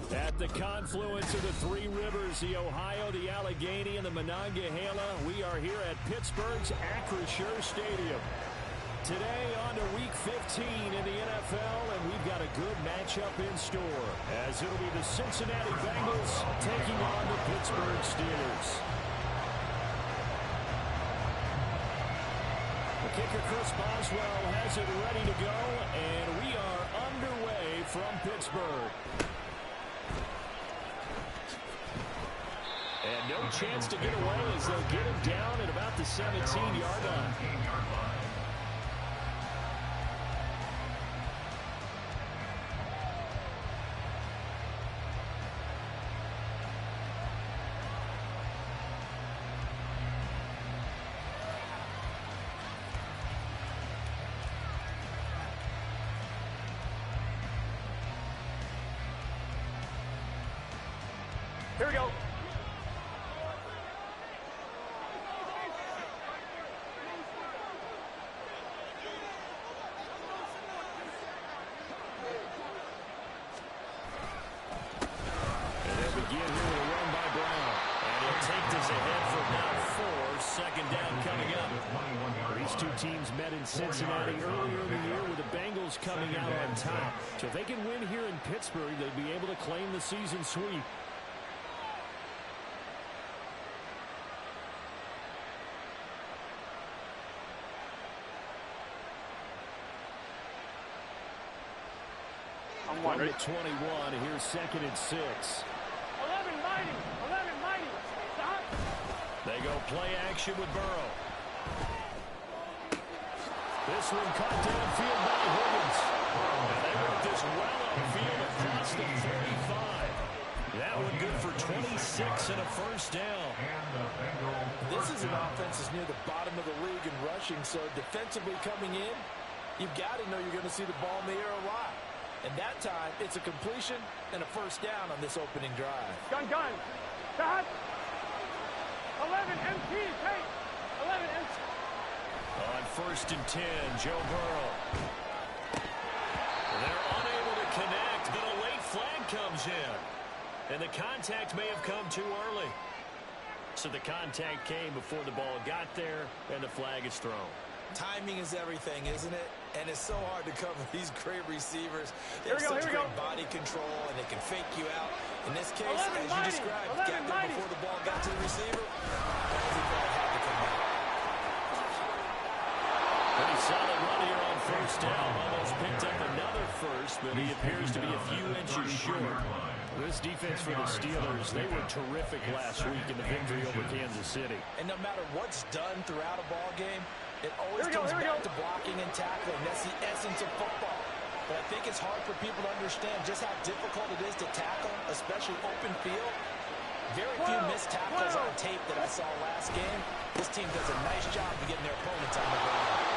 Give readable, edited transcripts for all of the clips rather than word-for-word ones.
At the confluence of the three rivers, the Ohio, the Allegheny, and the Monongahela, we are here at Pittsburgh's Acrisure Stadium. Today on to Week 15 in the NFL, and we've got a good matchup in store, as it'll be the Cincinnati Bengals taking on the Pittsburgh Steelers. The kicker, Chris Boswell, has it ready to go, and we are underway from Pittsburgh. And no chance to get away as they'll get him down at about the 17-yard line. Here we go. Teams met in Cincinnati earlier in the year with the Bengals coming out on top. So if they can win here in Pittsburgh, they'll be able to claim the season sweep. From the 21, here's 2nd and 6. 11 mighty. Stop. They go play action with Burrow. This one caught downfield by Higgins. And they work this well upfield across the 35. That one good for 26 and a first down. This is an offense that's near the bottom of the league in rushing, so defensively coming in, you've got to know you're going to see the ball in the air a lot. And that time, it's a completion and a first down on this opening drive. Gun. Stop. 11 MT. Hey, 11 MT. On 1st and 10, Joe Burrow. They're unable to connect, but a late flag comes in. And the contact may have come too early. So the contact came before the ball got there, and the flag is thrown. Timing is everything, isn't it? And it's so hard to cover these great receivers. They have such great body control, and they can fake you out. In this case, as you described, got there before the ball got to the receiver. Penalty flag had to come out. Pretty solid run here on first down. Almost picked up another first, but he appears to be a few inches short. This defense for the Steelers, they were terrific last week in the victory over Kansas City. And no matter what's done throughout a ball game, it always comes back to blocking and tackling. That's the essence of football. But I think it's hard for people to understand just how difficult it is to tackle, especially open field. Very few missed tackles on tape that I saw last game. This team does a nice job of getting their opponents on the ground.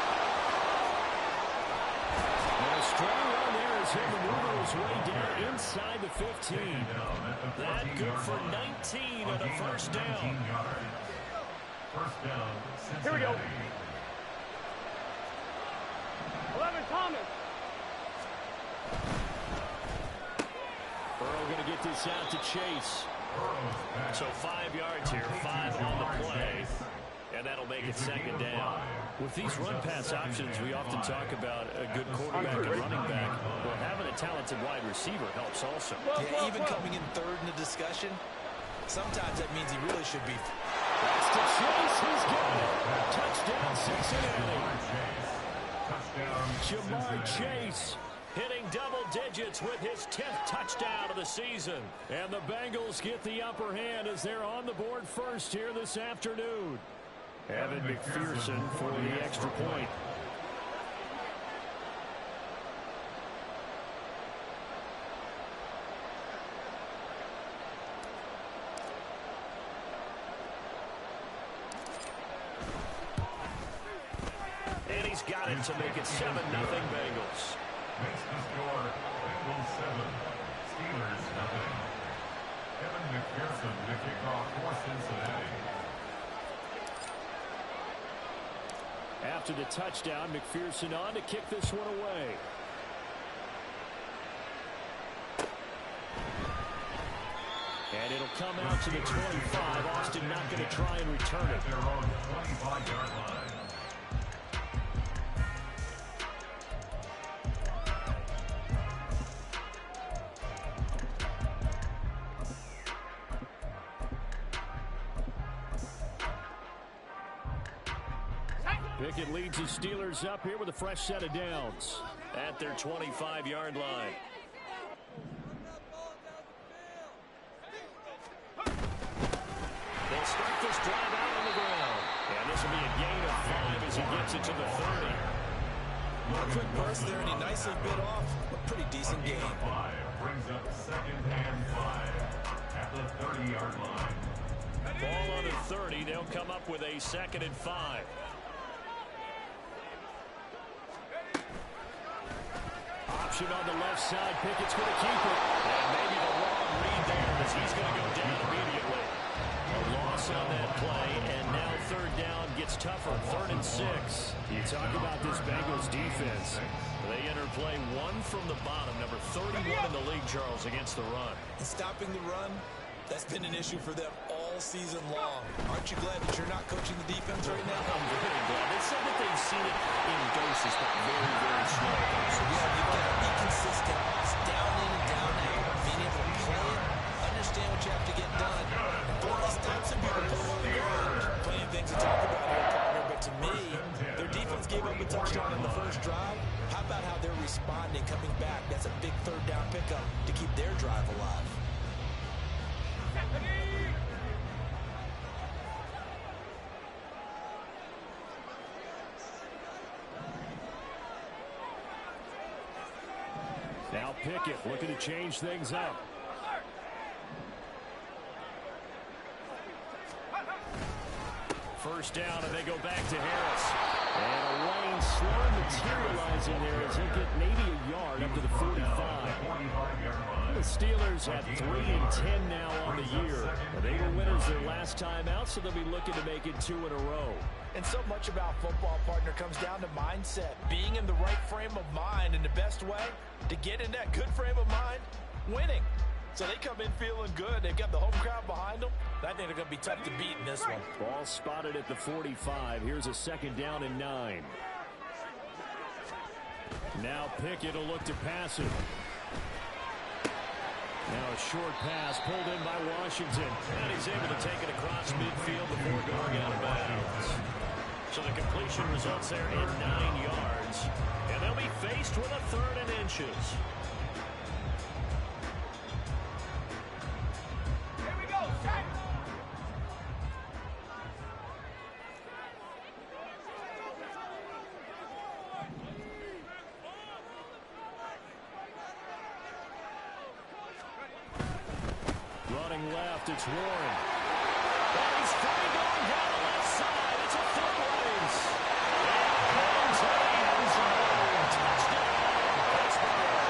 And a strong run there as he'll maneuver his way down inside the 15. That good for 19 on the first down. Here we go. 11 Thomas. Burrow going to get this out to Chase. So 5 yards here, 5 on the play, and that'll make it 2nd down. With these run-pass options, we often talk about a good quarterback and running back. Well, having a talented wide receiver helps also. Yeah, even coming in third in the discussion, sometimes that means he really should be. That's to Chase. He's got it. Touchdown, Cincinnati. Jamar Chase hitting double digits with his 10th touchdown of the season. And the Bengals get the upper hand as they're on the board first here this afternoon. Evan McPherson for the extra point. He's got it to make it 7-0 Bengals. Makes the score Bengals 7, Steelers nothing. Kevin McPherson to kick off for Cincinnati. After the touchdown, McPherson on to kick this one away. And it'll come out to the 25. Austin not going to try and return it. At their own 25-yard line. Pickett leads the Steelers up here with a fresh set of downs at their 25-yard line. They'll start this drive out on the ground. And this will be a gain of 5 as he gets it to the 30. A quick burst there, and he nicely bit off a pretty decent gain. 5 brings up second and 5 at the 30-yard line. Ball on the 30. They'll come up with a 2nd and 5. Option on the left side. Pickett's going to keep it. And maybe the wrong read there as he's going to go down immediately. A loss on that play, and now 3rd down gets tougher. 3rd and 6. You talk about this Bengals defense. They enter play 1 from the bottom. Number 31 in the league, Charles, against the run. And stopping the run, that's been an issue for them all season long. Aren't you glad that you're not coaching the defense right now? I'm very glad. They said that they've seen it in doses, but very, very slow. So yeah, you've got to be consistent. It's down in and down out. Being able to play it, understand what you have to get done. And finally stop some people pulling on the ground. Plenty of things to talk about here, partner, but to me, their defense gave up a touchdown in the first drive. How about how they're responding, coming back? That's a big 3rd down pickup to keep their drive alive. Now Pickett looking to change things up. First down, and they go back to Harris. And a lane slow materializing there as he'll get maybe a yard up to the 45. The Steelers have 3-10 now on the year. They were winners their last time out, so they'll be looking to make it 2 in a row. And so much about football, partner, comes down to mindset. Being in the right frame of mind, and the best way to get in that good frame of mind, winning. So they come in feeling good. They've got the home crowd behind them. I think they're going to be tough to beat in this one. Ball spotted at the 45. Here's a 2nd down and 9. Now Pickett will look to pass it. Now a short pass pulled in by Washington. And he's able to take it across midfield before going out of bounds. So the completion results there in 9 yards. And they'll be faced with a 3rd and inches. Here we go, set. Running left, it's Warren. And he's free going down the left side. It's a foot race. And into the end zone. Touchdown, Pittsburgh.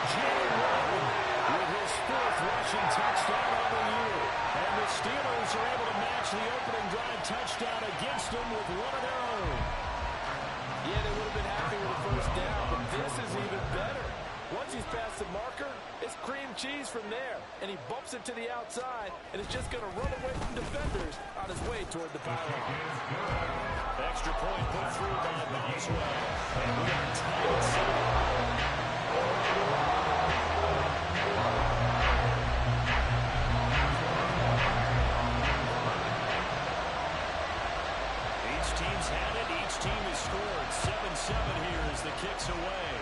Jalen Warren with his 4th rushing touchdown on the year. And the Steelers are able to match the opening drive touchdown against them with one of their own. Yeah, they would have been happy with the first down, but this is even better. Once he's past the marker, it's cream cheese from there. And he bumps it to the outside, and it's just going to run away from defenders on his way toward the pylon. Extra point put through by Boswell. And we are tied at 7. Each team's had it. Each team has scored. 7-7 here as the kick's away.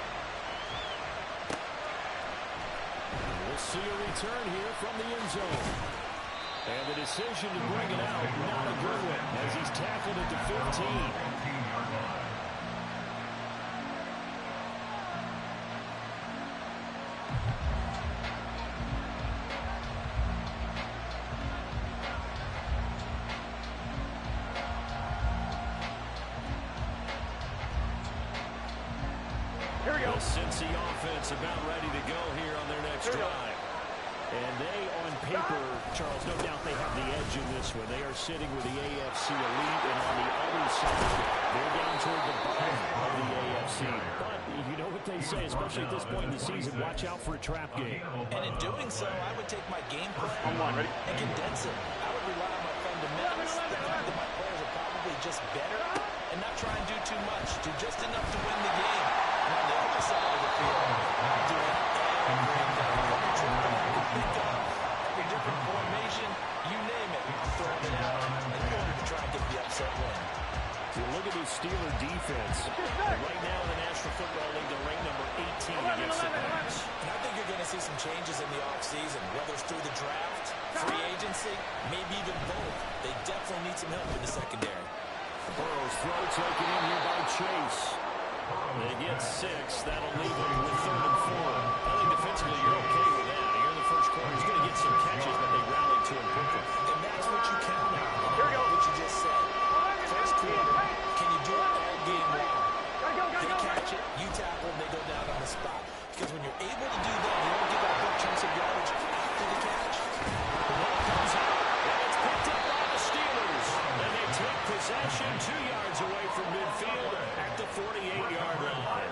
We'll see a return here from the end zone. And the decision to bring it out, not a good one, as he's tackled at the 15. The Cincy offense about ready to go here on their next drive. And they, on paper, Charles, no doubt they have the edge in this one. They are sitting with the AFC elite, and on the other side, they're down toward the bottom of the AFC. But you know what they say, especially at this point in the season, watch out for a trap game. And in doing so, I would take my game plan and condense it. I would rely on my fundamentals, the fact that my players are probably just better, and not try and do too much, do just enough to win the game. And on the other side of the field, doing every different formation, you name it, I'm throwing it out in order to try and get the upset win. You look at the Steeler defense. Right now in the National Football League, they're ranked number 18 against the pass. And I think you're going to see some changes in the offseason, whether it's through the draft, free agency, maybe even both. They definitely need some help in the secondary. Burrow's throw taken in here by Chase. They get 6. That'll leave them with 3rd and 4. I think defensively you're okay with that. Here in the first quarter, he's going to get some catches, but they rallied to him quickly. And that's what you count on. Here we go. What you just said. First quarter, can you do it all game long? They catch it, you tackle, and they go down on the spot. Because when you're able to do that, you don't give up big chunks of yardage after the catch. The ball comes out, and it's picked up by the Steelers. And they take possession 2 yards away from midfield at the 48-yard line.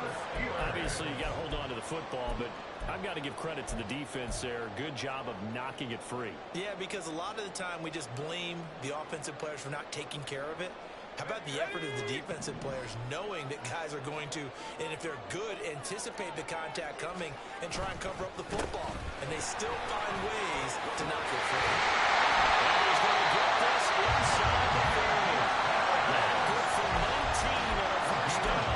Obviously, you got to hold on to the football, but I've got to give credit to the defense there. Good job of knocking it free. Yeah, because a lot of the time we just blame the offensive players for not taking care of it. How about the effort of the defensive players knowing that guys are going to, and if they're good, anticipate the contact coming and try and cover up the football. And they still find ways to knock it free. And he's going to get this inside the 30. That good for 19 on a first down.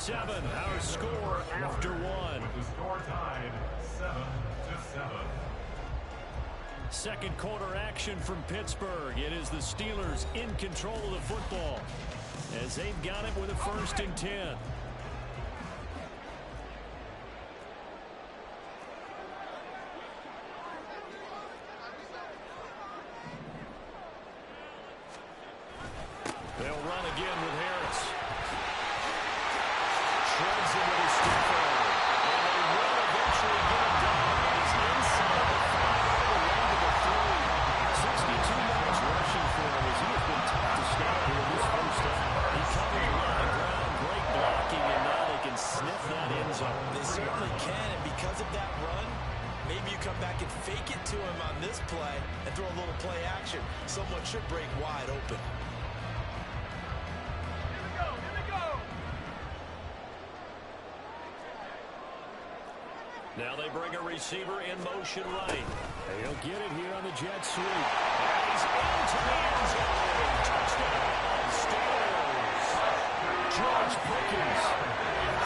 Our score after one. The score tied 7-7. Second quarter action from Pittsburgh. It is the Steelers in control of the football as they've got it with a 1st and 10. They'll run again with Harris. Treads into the stiffer, and they will eventually get him down. He's inside the 5 all the way to the 3. 62 yards rushing for him as he has been tough to stop here this first half. He covered a lot of ground, great blocking, and now they can sniff that end zone. They certainly can, and because of that run, maybe you come back and fake it to him on this play and throw a little play action. Someone should break wide open. Now they bring a receiver in motion right. He'll get it here on the jet sweep. And he's into the end zone. Touchdown, Steelers. George Pickens.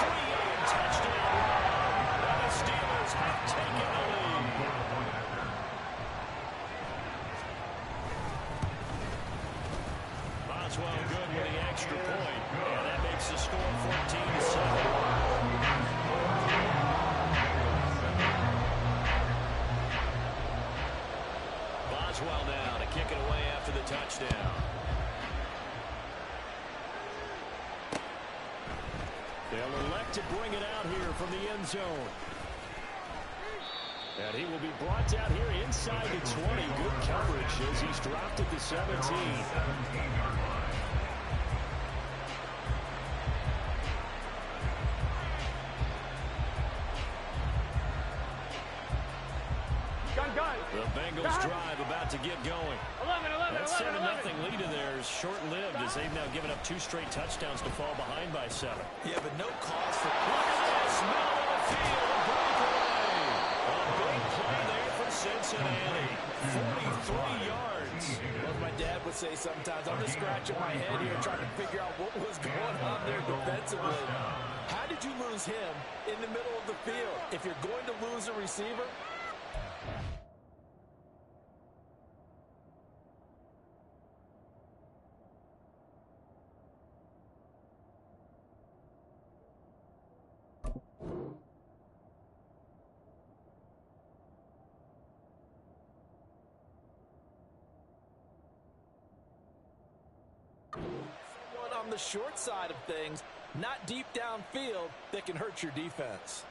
3-yard touchdown run. And the Steelers have taken the lead. Boswell good with the extra point. And that makes the score 14-7. Boswell now to kick it away after the touchdown. They'll elect to bring it out here from the end zone. And he will be brought down here inside the 20. Good coverage as he's dropped at the 17. The Bengals drive about to get going. That 7-0 lead of theirs short-lived as they've now given up 2 straight touchdowns to fall behind by 7. Yeah, but no cause for... Look at this, middle of the field, a breakaway. A big play there for Cincinnati. 43 yards. Like my dad would say sometimes, I'm just scratching my head here trying to figure out what was going on there defensively. How did you lose him in the middle of the field? If you're going to lose a receiver... on the short side of things, not deep downfield, that can hurt your defense.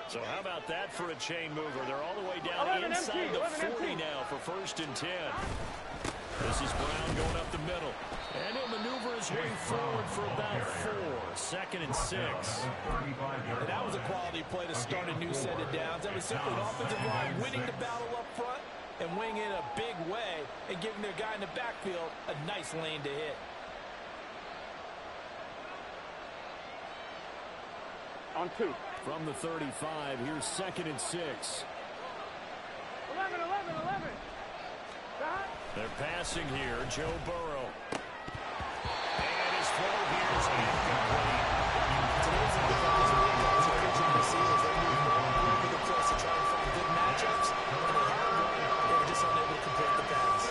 So how about that for a chain mover? They're all the way down inside the 40 now for 1st and 10. This is Brown going up the middle. And he'll maneuver his way forward for about 4. 2nd and 6. And that was a quality play to start a new set of downs. That was simply an offensive line winning the battle up front and winning in a big way and giving their guy in the backfield a nice lane to hit. On 2. From the 35, here's 2nd and 6. 11. They're passing here. Joe Burrow. And his throw here is incomplete. Today's guys are pitching receivers. They move all over the place to try and find good matchups. And they had one. They were just unable to complete the pass.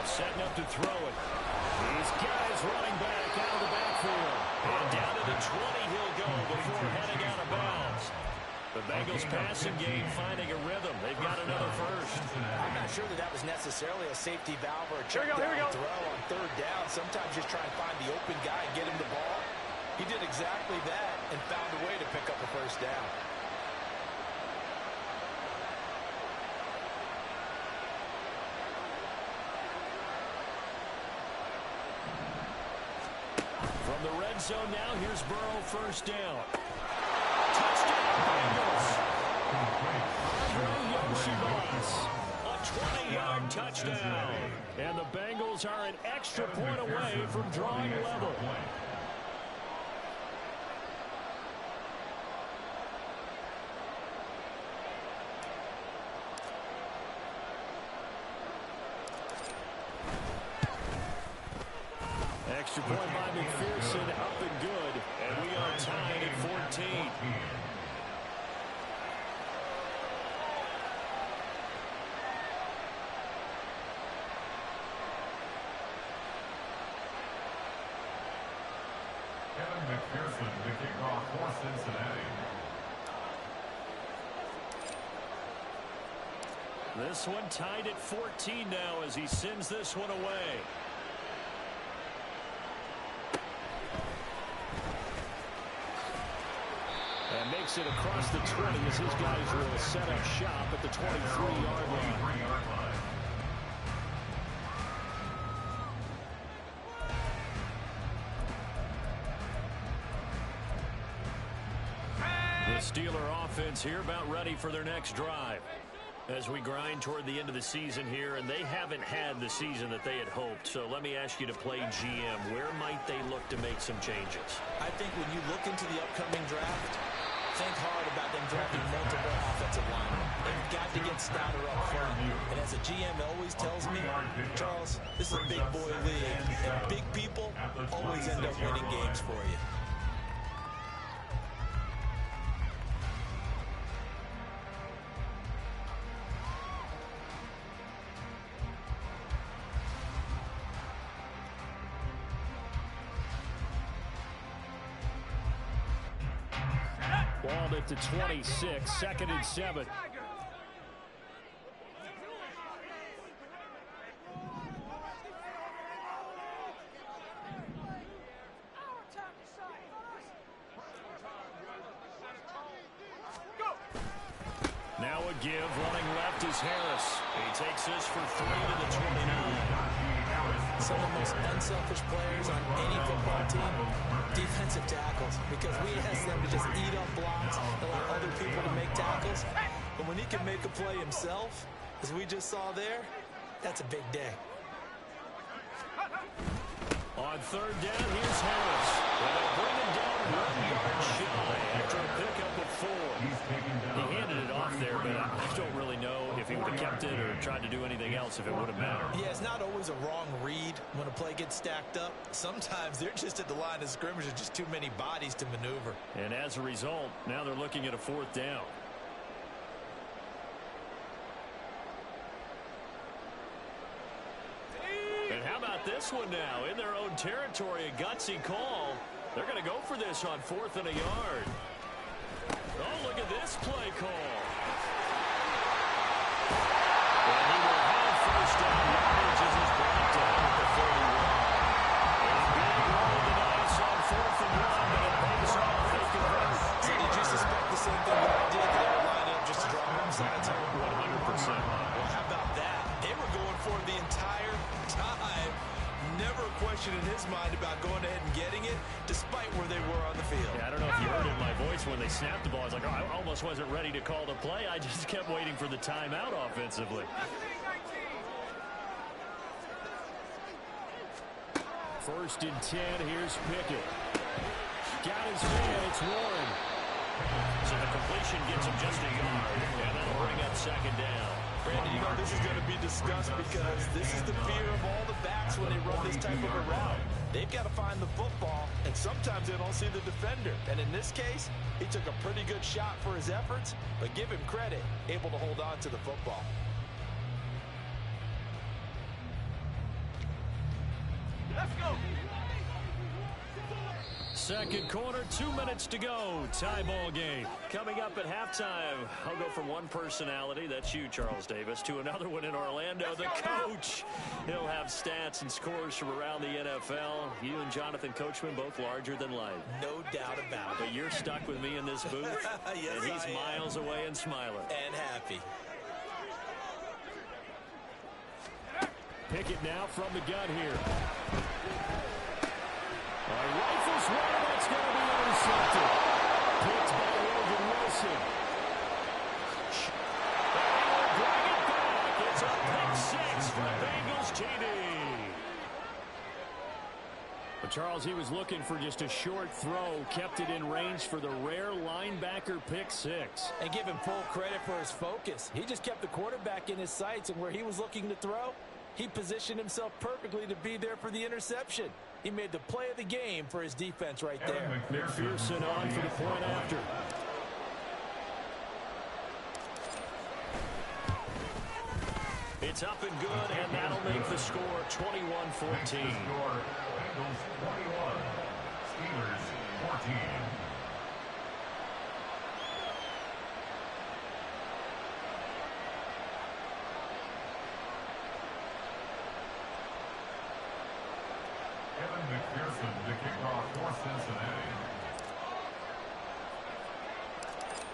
Setting up to throw it. These guys running back out of the backfield. And down to the 20 he'll go before heading out of bounds. The Bengals passing game finding a rhythm. They've got another first. I'm not sure that was necessarily a safety valve or a check down throw on 3rd down. Sometimes just try and find the open guy and get him the ball. He did exactly that and found a way to pick up a 1st down. From the red zone now, here's Burrow 1st down. Touchdown, Bengals. A 20-yard touchdown. And the Bengals are an extra point away from drawing level. Extra point by McPherson, up and good. And we are tied at 14. Kevin McPherson, the kickoff for Cincinnati. This one tied at 14 now as he sends this one away. And makes it across the 20 as his guys will set up shop at the 23-yard line. The Steeler offense here about ready for their next drive. As we grind toward the end of the season here, and they haven't had the season that they had hoped. So let me ask you to play GM. Where might they look to make some changes? I think when you look into the upcoming draft, think hard about them drafting multiple offensive linemen. They've got to get stouter up front. And as a GM always tells me, Charles, this is a big boy league. And big people always end up winning games for you. Balled at the 26, 2nd and 7. Now a give, running left is Harris. He takes this for 3 to the 29. Some of the most unselfish players on any football team, defensive tackles, because we ask them to just eat up blocks, allow other people to make tackles. But when he can make a play himself, as we just saw there, that's a big day. On 3rd down, here's Harris. And they'll bring him down 1 yard shy after a pickup of 4. He handed it off there, but I don't really know if he would have kept it or tried to do anything else if it would have mattered. Yeah, it's not always a wrong read when a play gets stacked up. Sometimes they're just at the line of scrimmage with just too many bodies to maneuver. And as a result, now they're looking at a 4th down. this one now. In their own territory, a gutsy call. They're going to go for this on 4th and a yard. Oh, look at this play call. And he will have first down yardage as he's brought down at the 31. A big roll of the dice on 4th and 1, but it pays off. They convert. So did you suspect the same thing that I did, that they would line up just to draw home sides here? 100%. Well, how about that? They were going for it the entire time. Never a question in his mind about going ahead and getting it, despite where they were on the field. Yeah, I don't know if you heard it in my voice when they snapped the ball. I was like, oh, I almost wasn't ready to call the play. I just kept waiting for the timeout offensively. First and 10, here's Pickett. Got his man, it's Warren. So the completion gets him just a yard, and that'll bring up second down. Brandon, you know this is going to be discussed because this is the fear of all the backs when they run this type of a route. They've got to find the football, and sometimes they don't see the defender. And in this case, he took a pretty good shot for his efforts, but give him credit, able to hold on to the football. Let's go. Second quarter, 2 minutes to go. Tie ball game. Coming up at halftime, I'll go from one personality, that's you, Charles Davis, to another one in Orlando, the coach. He'll have stats and scores from around the NFL. You and Jonathan Coachman, both larger than life. No doubt about it. But you're stuck with me in this booth, Yes, and he's miles away and smiling. And happy. Pickett now from the gun here. Rifles one, that's going to be intercepted. Picked by Logan Wilson. They will bring it back. It's a pick 6 for Bengals TD. But Charles, he was looking for just a short throw, kept it in range for the rare linebacker pick 6. And give him full credit for his focus. He just kept the quarterback in his sights, and where he was looking to throw, he positioned himself perfectly to be there for the interception. He made the play of the game for his defense right there. McPherson on for the point after. It's up and good, and that'll make the score 21-14. Bengals 21, Steelers 14. McPherson to kick off for Cincinnati.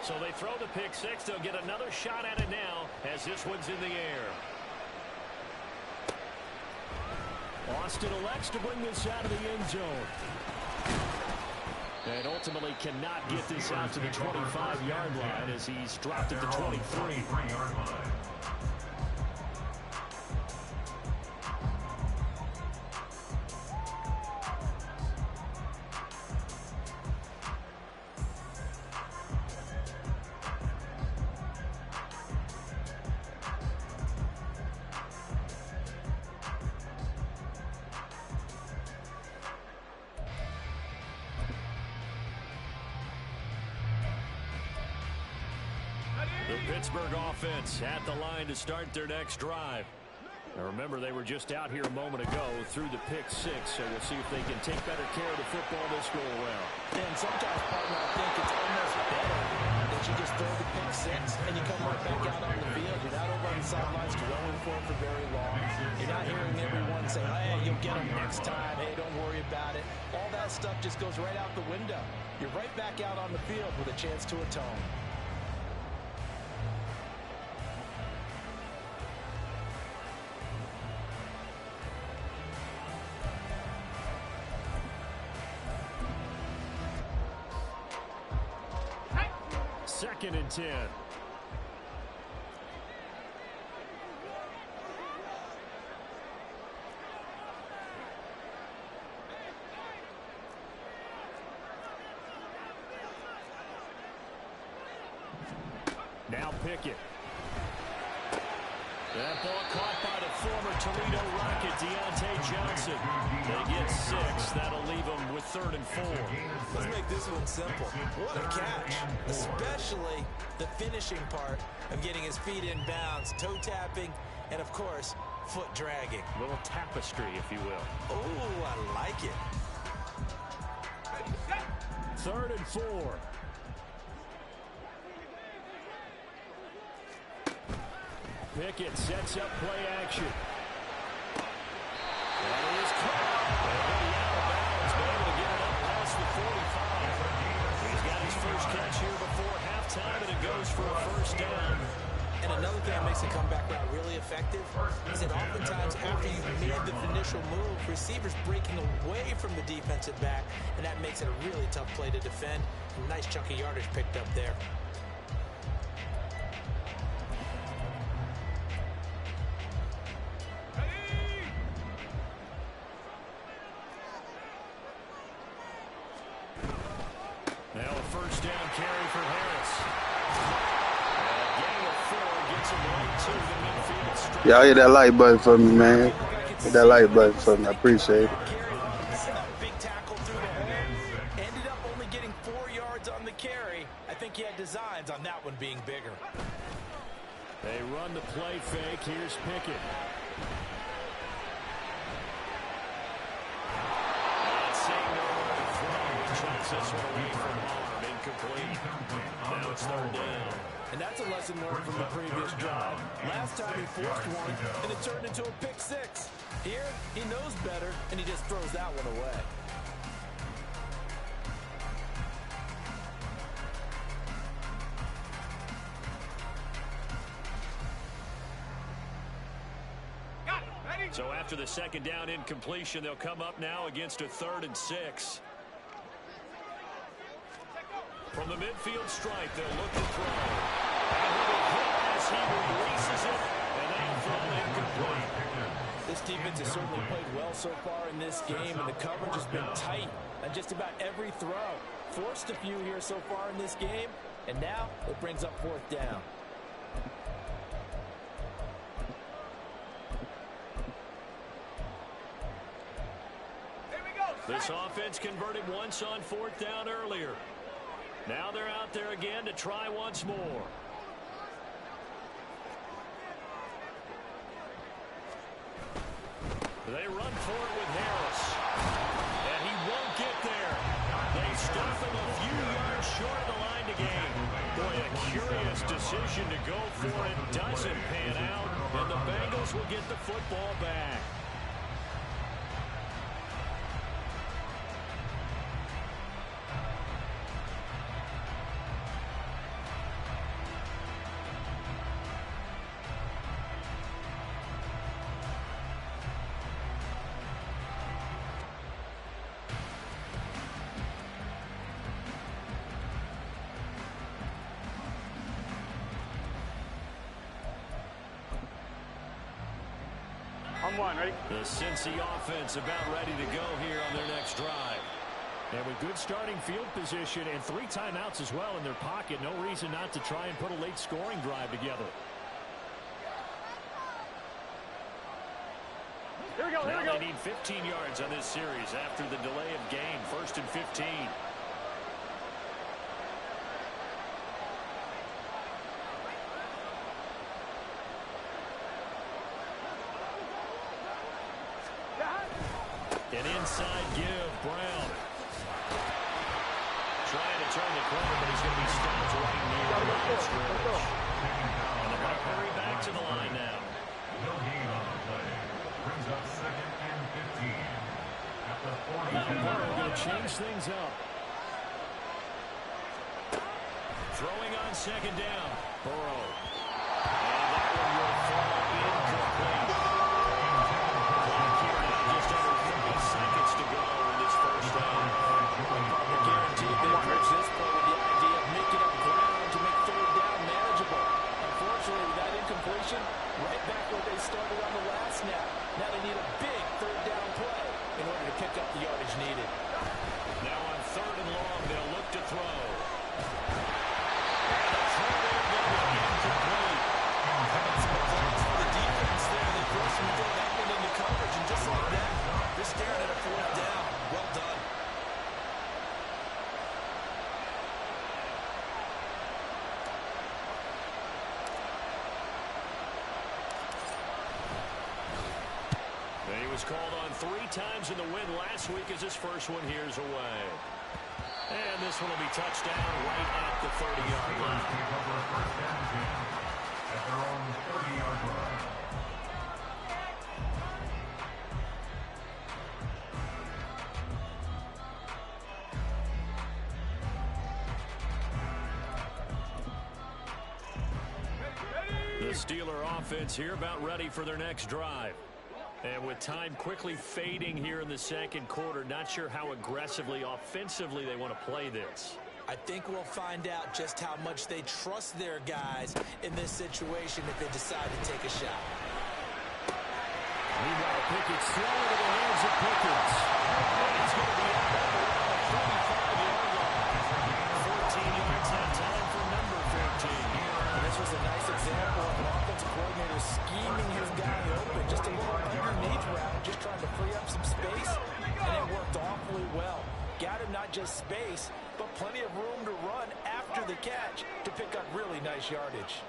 So they throw the pick 6. They'll get another shot at it now as this one's in the air. Austin elects to bring this out of the end zone. And ultimately cannot get this out to the 25-yard line as he's dropped at the 23-yard line. The Pittsburgh offense at the line to start their next drive. Now remember, they were just out here a moment ago through the pick 6, so we'll see if they can take better care of the football this go around. And sometimes, partner, I think it's almost better that you just throw the pick 6 and you come right back out on the field. You're not over on the sidelines dwelling for it for very long. You're not hearing everyone say, hey, you'll get them next time. Hey, don't worry about it. All that stuff just goes right out the window. You're right back out on the field with a chance to atone. Second and 10. Now Pickett. That ball caught by the former Toledo Rocket, Deontay Johnson. They get 6. That'll leave them with 3rd and 4. Let's make this one simple. What a catch. Especially the finishing part of getting his feet in bounds, toe tapping, and of course, foot dragging. A little tapestry, if you will. Oh, I like it. 3rd and 4. Pickett sets up play action. That is caught. Out of bounds, but able to get it up past the 45. He's got his first catch here before halftime, and it goes for a first down. And another thing that makes a comeback route really effective is that oftentimes after you've made the initial move, receivers breaking away from the defensive back, and that makes it a really tough play to defend. A nice chunk of yardage picked up there. Now a first down carry for Harris. A gang of 4 gets him right to the midfield stripe. Y'all hit that like button for me, man. Hit that like button for me. I appreciate it. Big tackle through the hole. Ended up only getting 4 yards on the carry. I think he had designs on that one being bigger. They run the play fake. Here's Pickett. This one away from arm, incomplete. Now it's 3rd down. And that's a lesson learned from the previous drive. Last time he forced one, and it turned into a pick 6. Here, he knows better, and he just throws that one away. So after the 2nd down incompletion, they'll come up now against a 3rd and 6. From the midfield stripe, they'll look to throw. And he will hit as he releases it, and that'll fall incomplete. This defense has certainly played well so far in this game, and the coverage has been tight on just about every throw. Forced a few here so far in this game, and now it brings up 4th down. This offense converted once on 4th down earlier. Now they're out there again to try once more. They run for it with Harris. And he won't get there. They stop him a few yards short of the line to gain. Boy, a curious decision to go for it. Doesn't pan out. And the Bengals will get the football back. Ready? The Cincy offense about ready to go here on their next drive. And with good starting field position and 3 timeouts as well in their pocket, no reason not to try and put a late scoring drive together. Here we go, here we Now go. they need 15 yards on this series after the delay of game. 1st and 15. An inside give, Brown. Trying to turn the corner, but he's going to be stopped right near the line of scrimmage. And they're going to hurry back to the line now. No gain on the play. Brings up 2nd and 15. At the 40. Burrow going to change things up. Throwing on 2nd down. Burrow. And that one will fall incomplete. Just under 30 seconds to go in this first down. Guaranteed they approach this play with the idea of making up ground to make 3rd down manageable. Unfortunately, with that incompletion, right back where they started on the last snap. Now they need a big 3rd down play in order to pick up the yardage needed. Now on 3rd and long, they'll look to throw. And the throw there will be incomplete. Some applause for the defense there. They forced him to throw that one into coverage, and just like that, they're staring at a 4th down. Well done. was called on 3 times in the win last week as his first one here's away. And this one will be touchdown right at the 30-yard line. Take over first down at their own 30-yard line. The Steeler offense here about ready for their next drive. And with time quickly fading here in the second quarter, not sure how aggressively, offensively they want to play this. I think we'll find out just how much they trust their guys in this situation if they decide to take a shot. Meanwhile, Pickett's thrown into the hands of Pickens. And he's going to be out at the 45-yard line. 14 yards that time for number 15. And this was a nice example of an offensive coordinator scheming his guy open. Just a little underneath route, just trying to free up some space, and it worked awfully well. Got him not just space, but plenty of room to run after the catch to pick up really nice yardage.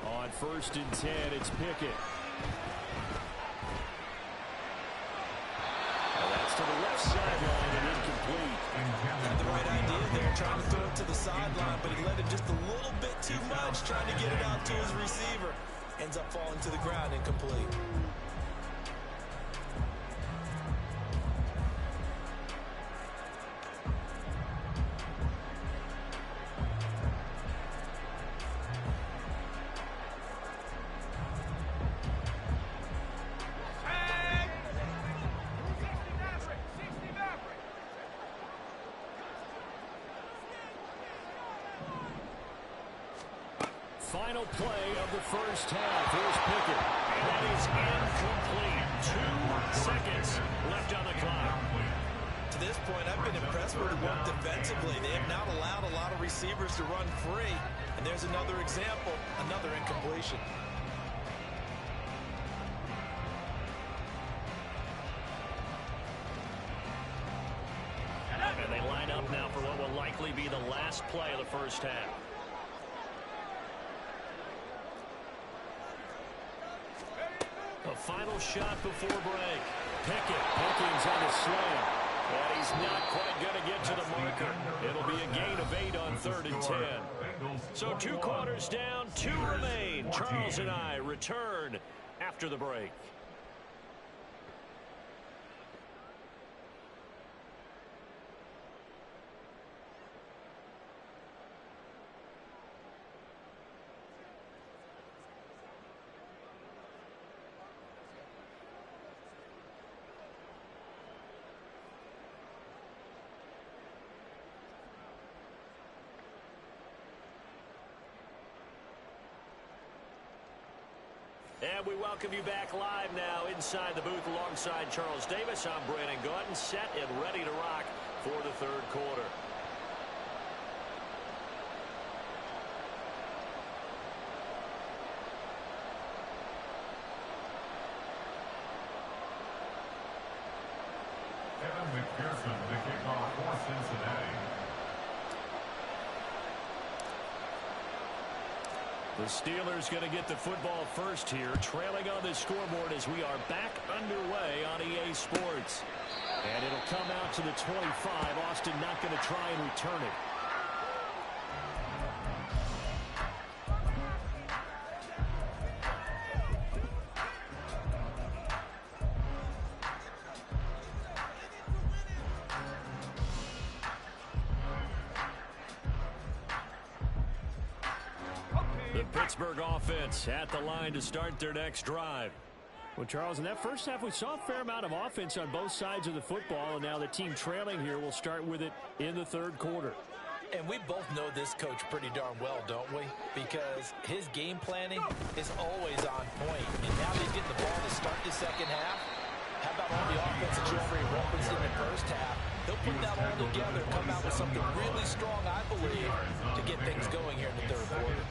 On 1st and 10, it's Pickett. That's to the left sideline and incomplete. Had the right idea there, trying to throw it to the sideline, but he let it just a little bit too much, trying to get it out to his receiver. Ends up falling to the ground, incomplete. Final play of the first half. Here's Pickett. And that is incomplete. 2 seconds left on the clock. To this point, I've been impressed with the work defensively. They have not allowed a lot of receivers to run free. And there's another example, another incompletion. And they line up now for what will likely be the last play of the first half. A final shot before break. Pickens on the slam. And he's not quite going to get to the marker. It'll be a gain of 8 on 3rd and 10. So 2 quarters down, 2 remain. Charles and I return after the break. And we welcome you back live now inside the booth alongside Charles Davis. I'm Brandon Gordon, set and ready to rock for the 3rd quarter. Evan McPherson, the kickoff for Cincinnati. The Steelers going to get the football first here, trailing on the scoreboard as we are back underway on EA Sports. And it'll come out to the 25. Austin not going to try and return it. The Pittsburgh offense at the line to start their next drive. Well, Charles, in that first half, we saw a fair amount of offense on both sides of the football, and now the team trailing here will start with it in the 3rd quarter. And we both know this coach pretty darn well, don't we? Because his game planning is always on point. And now he's getting the ball to start the second half. How about all the offense that you already referenced in the first half? He'll put that all together, come out with something really strong, I believe, to get things going here in the 3rd quarter.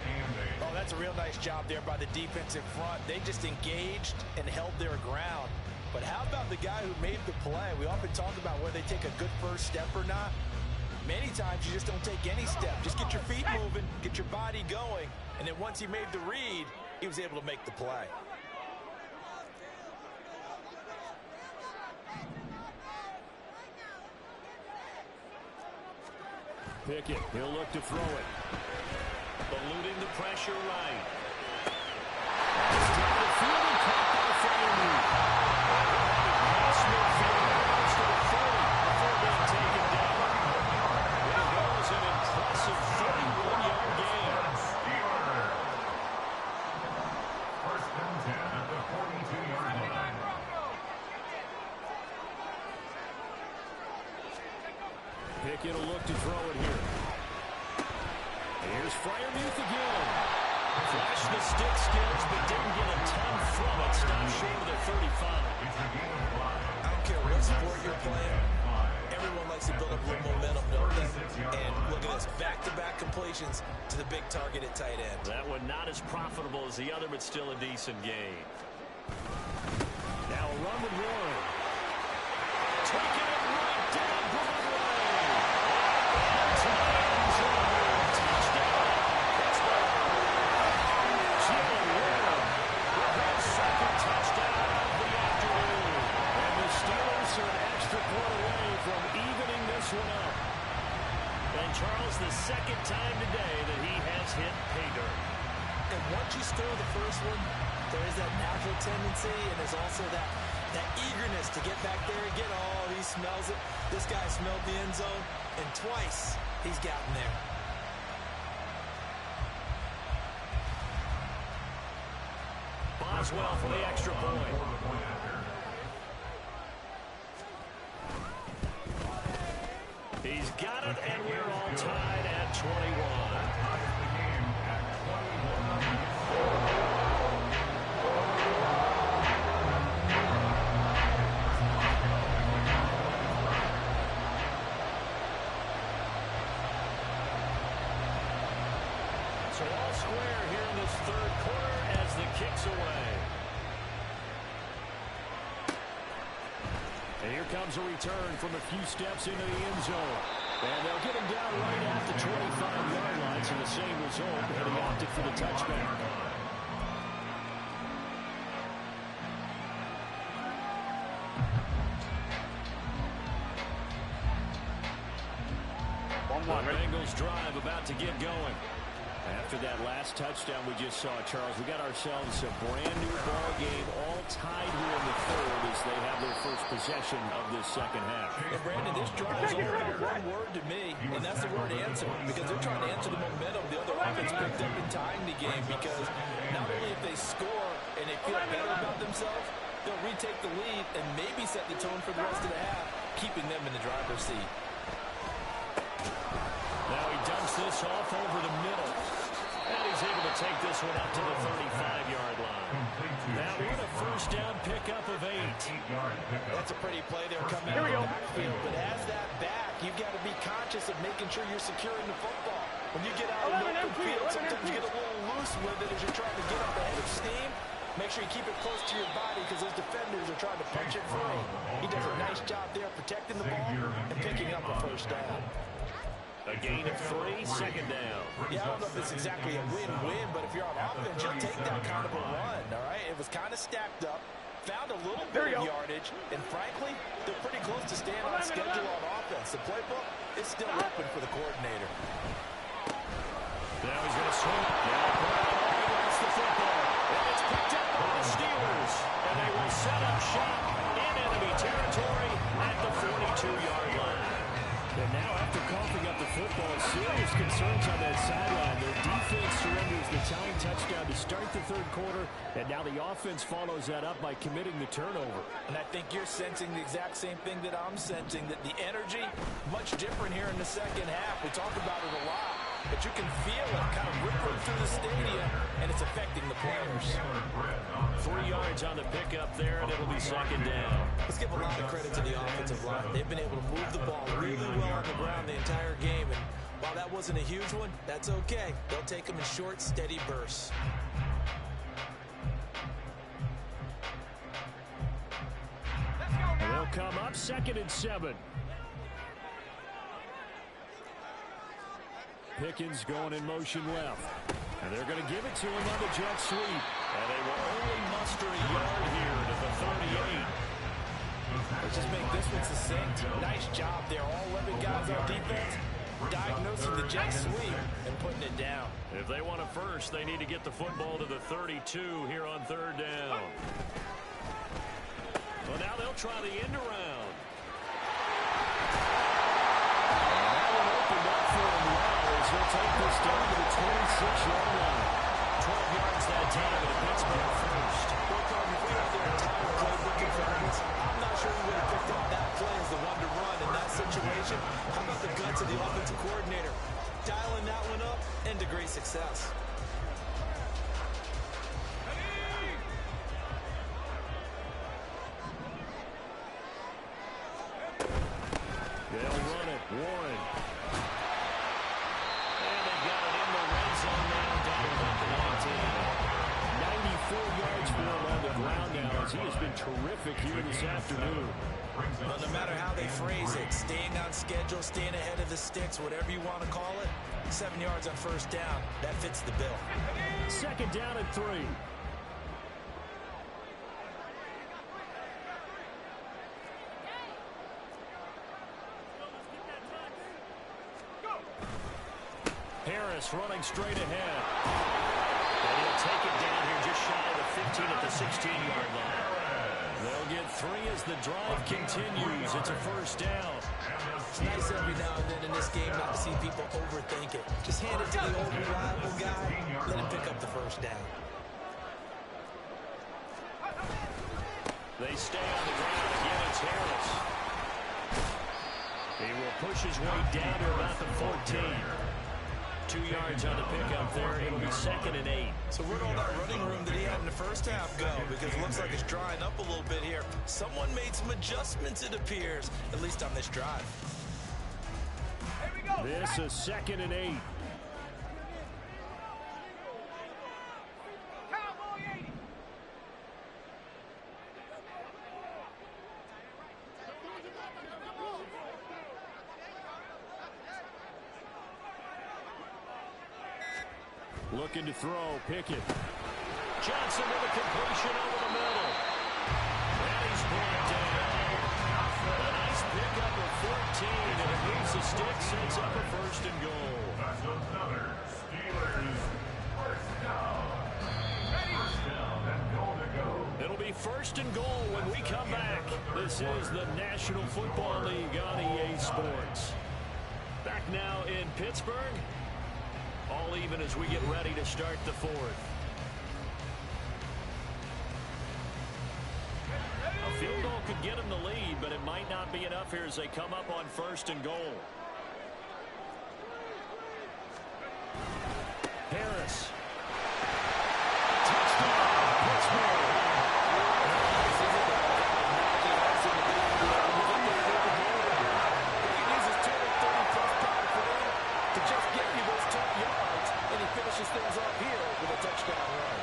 Oh, that's a real nice job there by the defense in front. They just engaged and held their ground. But how about the guy who made the play? We often talk about whether they take a good first step or not. Many times you just don't take any step. Just get your feet moving, get your body going, and then once he made the read, he was able to make the play. Pickett, he'll look to throw it. Eluding the pressure right. It's down the field and caught by Freeman. Cross midfield, goes to the 40 before being taken down. There goes an impressive 31-yard gain. First and 10 at the 42-yard line. Pickett will look to throw it here. Here's Freiermuth again. Flashed the stick skills, but didn't get a ton from it. Stopped short of the 35. I don't care what sport you're playing. Everyone likes to build up a little momentum, don't they? And look at this, back-to-back completions to the big target at tight end. That one not as profitable as the other, but still a decent gain. Now a run with Warren. Taking it right down Broadway. To the end zone. Touchdown. Jalen Warren with his second touchdown of the afternoon. And the Steelers are an extra point away from evening this one up. And Charles, the second time today that he has hit pay dirt. And once you score the first one, there is that natural tendency, and there's also that eagerness to get back there again. Oh, he smells it. This guy smelled the end zone, and twice he's gotten there. Boswell for the extra point. He's got it, and we're all tied at 21. So all square here in this third quarter as the kick's away. And here comes a return from a few steps into the end zone. And they'll get him down right at the 25-yard line, so the same result, and he opted for the touchback. The Bengals drive about to get going. After that last touchdown we just saw, Charles, we got ourselves a brand new ball game, all tied here in the third as they have their first possession of this second half. And Brandon, this drive is all about one word to me, and that's the word answer, because they're trying to answer the momentum the other offense picked up in tying the game, because not only if they score and they feel better about themselves, they'll retake the lead and maybe set the tone for the rest of the half, keeping them in the driver's seat. Now he dumps this off over the middle. And he's able to take this one up to the 35-yard line. That one a first down pickup of 8. That's a pretty play there coming out of the backfield. But as that back, you've got to be conscious of making sure you're securing the football. When you get out of the open field, sometimes you get a little loose with it as you're trying to get up ahead of steam. Make sure you keep it close to your body because those defenders are trying to punch it free. He does a nice job there protecting the ball and picking up a first down. A gain of 3, second down. Yeah, I don't know if it's exactly a win-win, but if you're on offense, you'll take that kind of a run, all right? It was kind of stacked up, found a little bit of yardage, and frankly, they're pretty close to staying on schedule on offense. The playbook is still open for the coordinator. Now he's going to swing it. Now he wants the football. And it's picked up by the Steelers. And they will set up shop in enemy territory at the 42-yard line. And now after coughing up the football, serious concerns on that sideline. Their defense surrenders the tying touchdown to start the third quarter, and now the offense follows that up by committing the turnover. And I think you're sensing the exact same thing that I'm sensing, that the energy, much different here in the second half. We talk about it a lot, but you can feel it kind of rippling through the stadium, and it's affecting the players. 3 yards on the pickup there, and it'll be second down. Let's give a lot of credit to the offensive line. They've been able to move the ball really well on the ground the entire game, and while that wasn't a huge one, that's okay. They'll take them in short, steady bursts. They'll come up 2nd and 7. Pickens going in motion left. And they're going to give it to him on the jet sweep. And they will only muster a yard here to the 38. Let's just make this one succinct. Nice job there. All 11 guys on defense diagnosing the jet sweep and putting it down. If they want a first, they need to get the football to the 32 here on third down. Well, now they'll try the end around. And that one opened up for him well as they'll take this down to the 26-yard line. 12 yards that time at a Pittsburgh first. Well, Carter, if we have their entire playbook in front of us, I'm not sure we would have picked up that play as the one to run in that situation. How about the guts of the offensive coordinator? Dialing that one up into great success. They'll run it. Warren. And they got it in the red zone now down at the 19. 94 yards for him on the ground now as he has been terrific here this afternoon. Well, no matter how they phrase it, staying on schedule, staying ahead of the sticks, whatever you want to call it, 7 yards on first down, that fits the bill. Second down and 3. Harris running straight ahead. And he'll take it down here just shy of the 15 at the 16-yard line. They'll get 3 as the drive continues. It's a first down. It's nice every now and then in this game not to see people overthink it. Just hand it to the old reliable guy, let him pick up the first down. They stay on the ground. Again, it's Harris. He will push his way down to about the 14. 2 yards on the pickup there. It'll be second and 8. So where'd all that running room that he had in the first half go? Because it looks like it's drying up a little bit here. Someone made some adjustments, it appears, at least on this drive. This is second and 8. Looking to throw, Pickett. Johnson with a completion over the middle. And he's brought down. A nice pickup of 14, and it moves the stick, sets up a first and goal. That's another Steelers first down. First down and goal to go. It'll be first and goal when we come back. This is the National Football League on EA Sports. Back now in Pittsburgh. All even as we get ready to start the fourth. A field goal could get them the lead, but it might not be enough here as they come up on first and goal. Harris. Touchdown, Pittsburgh. Things up here with a touchdown run.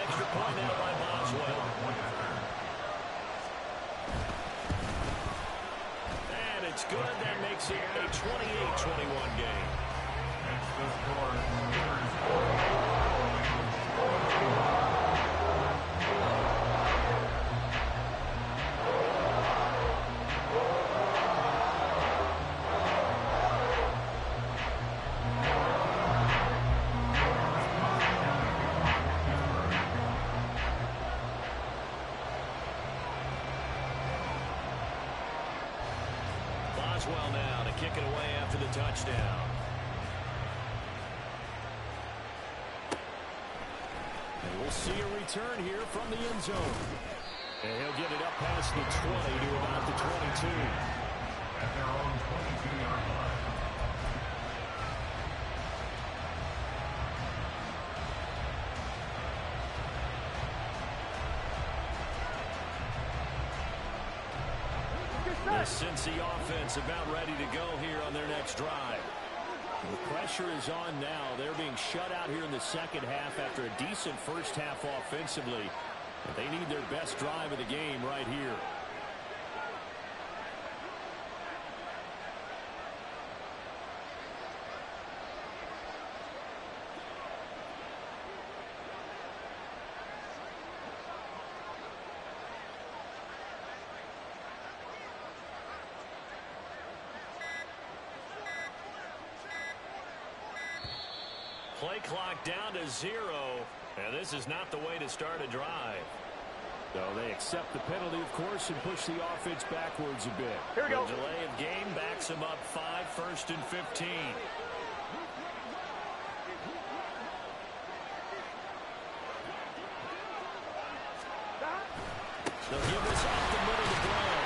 Extra point now by Boswell. And it's good. That makes it a 28-21 game. Next to score, Boswell now to kick it away after the touchdown. And we'll see a return here from the end zone. And he'll get it up past the 20 to about the 22. at their own 22-yard line. The Cincy offense about ready to go here on their next drive. The pressure is on now. They're being shut out here in the second half after a decent first half offensively. But they need their best drive of the game right here. Play clock down to 0. And this is not the way to start a drive. So they accept the penalty, of course, and push the offense backwards a bit. Here we go. The delay of game backs them up 5, 1st and 15. They'll give this off the middle to Brown.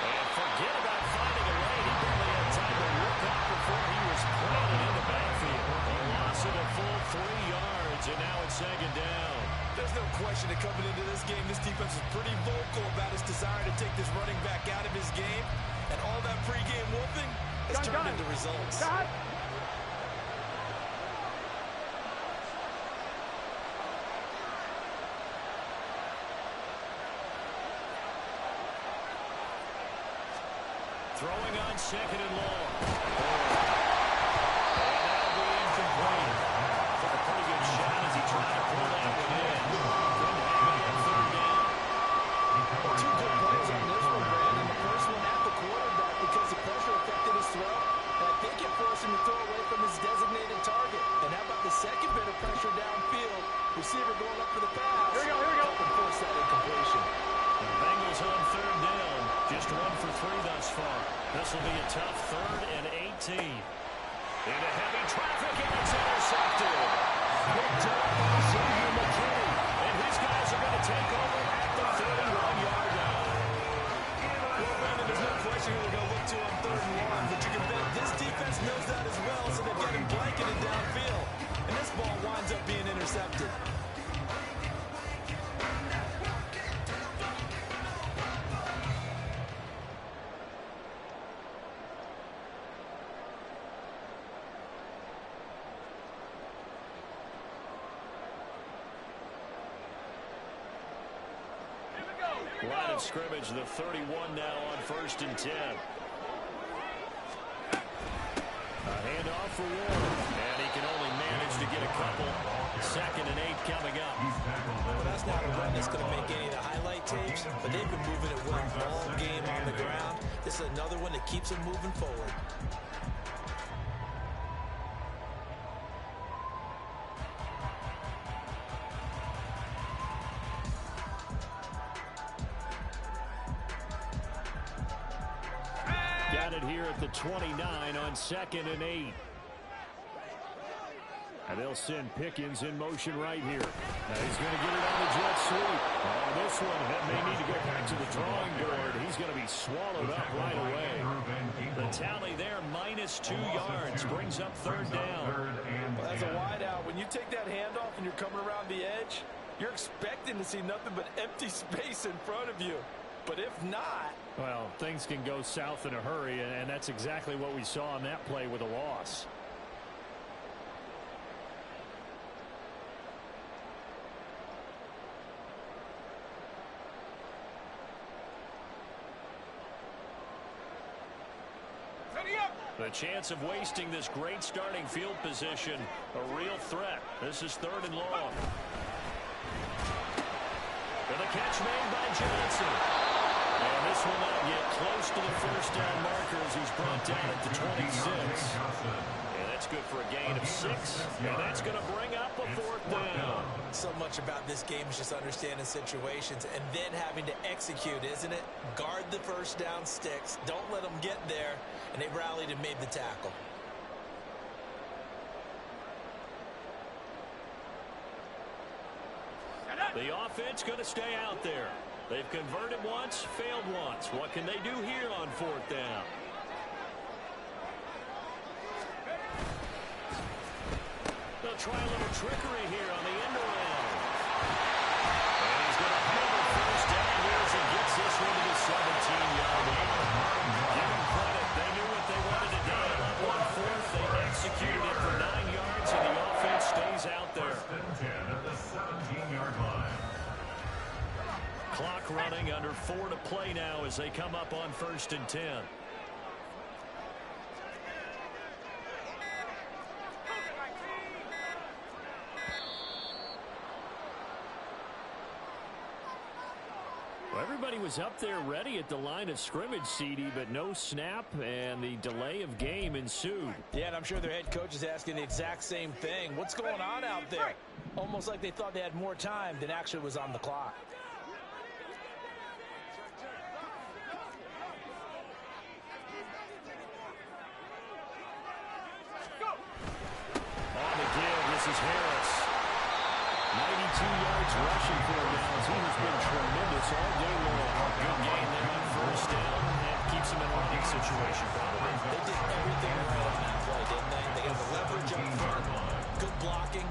And forget about finding a lane. He barely had time to look up before he was planted in the backfield. A loss of a full 3 yards, and now it's 2nd down. There's no question that coming into this game, this defense was pretty vocal about its desire to take this running back out of his game. And all that pregame wolfing has turned into results. Throwing on 2nd and long. And that'll be incomplete. Took a pretty good shot as he tried to pull that one in. Couldn't have it on 3rd down. Well, 2 good plays on this one, Brandon. The first one at the quarterback because the pressure affected his throw. And I think it forced him to throw away from his designated target. And how about the second bit of pressure downfield? Receiver going up for the pass. Here we go. And force that incompletion. The Bengals on 3rd down. Just 1 for 3 thus far. This will be a tough 3rd and 18. Into heavy traffic, and it's intercepted. Picked up by Xavier McKinney. And his guys are going to take over at the 31-yard line. Well, Brandon, there's no question who they're going to look to on 3rd and 1, but you can bet this defense knows that as well, so they've got him blanketed downfield. And this ball winds up being intercepted. Line of scrimmage, the 31 now on 1st and 10. A handoff for Warren, and he can only manage to get a couple. 2nd and 8 coming up. Well, that's not a run that's going to make any of the highlight tapes, but they've been moving it well all game on the ground. This is another one that keeps them moving forward. Got it here at the 29 on 2nd and 8. And they'll send Pickens in motion right here. Now he's going to get it on the jet sweep. Oh, this one may need to go back to the drawing board. He's going to be swallowed up right away. The tally there, -2 yards, brings up 3rd down. Well, as a wideout, when you take that handoff and you're coming around the edge, you're expecting to see nothing but empty space in front of you. But if not... Well, things can go south in a hurry, and that's exactly what we saw on that play with a loss. The chance of wasting this great starting field position, a real threat. This is 3rd and long. And the catch made by Johnson. And this will not get close to the 1st down marker as he's brought down at the 26. And that's good for a gain of 6. And that's going to bring up a 4th down. So much about this game is just understanding situations and then having to execute, isn't it? Guard the 1st down sticks. Don't let them get there. And they rallied and made the tackle. The offense going to stay out there. They've converted once, failed once. What can they do here on 4th down? They'll try a little trickery here on the end around. And he's going to have a 1st down here as he gets this one to the 17-yard line. Give them credit. They knew what they wanted to do. On 4th, they executed it for 9 yards, and the offense stays out there. 1st and 10 at the 17-yard line. Clock running, under 4 to play now as they come up on 1st and 10. Well, everybody was up there ready at the line of scrimmage, CD, but no snap, and the delay of game ensued. Yeah, and I'm sure their head coach is asking the exact same thing. What's going on out there? Almost like they thought they had more time than actually was on the clock. On the give, this is Harris. 92 yards rushing for him now. He has been tremendous all day long. Good gain there on first down and keeps him in a running situation probably. They did everything right on that play, didn't they? They got the leverage up front, good blocking,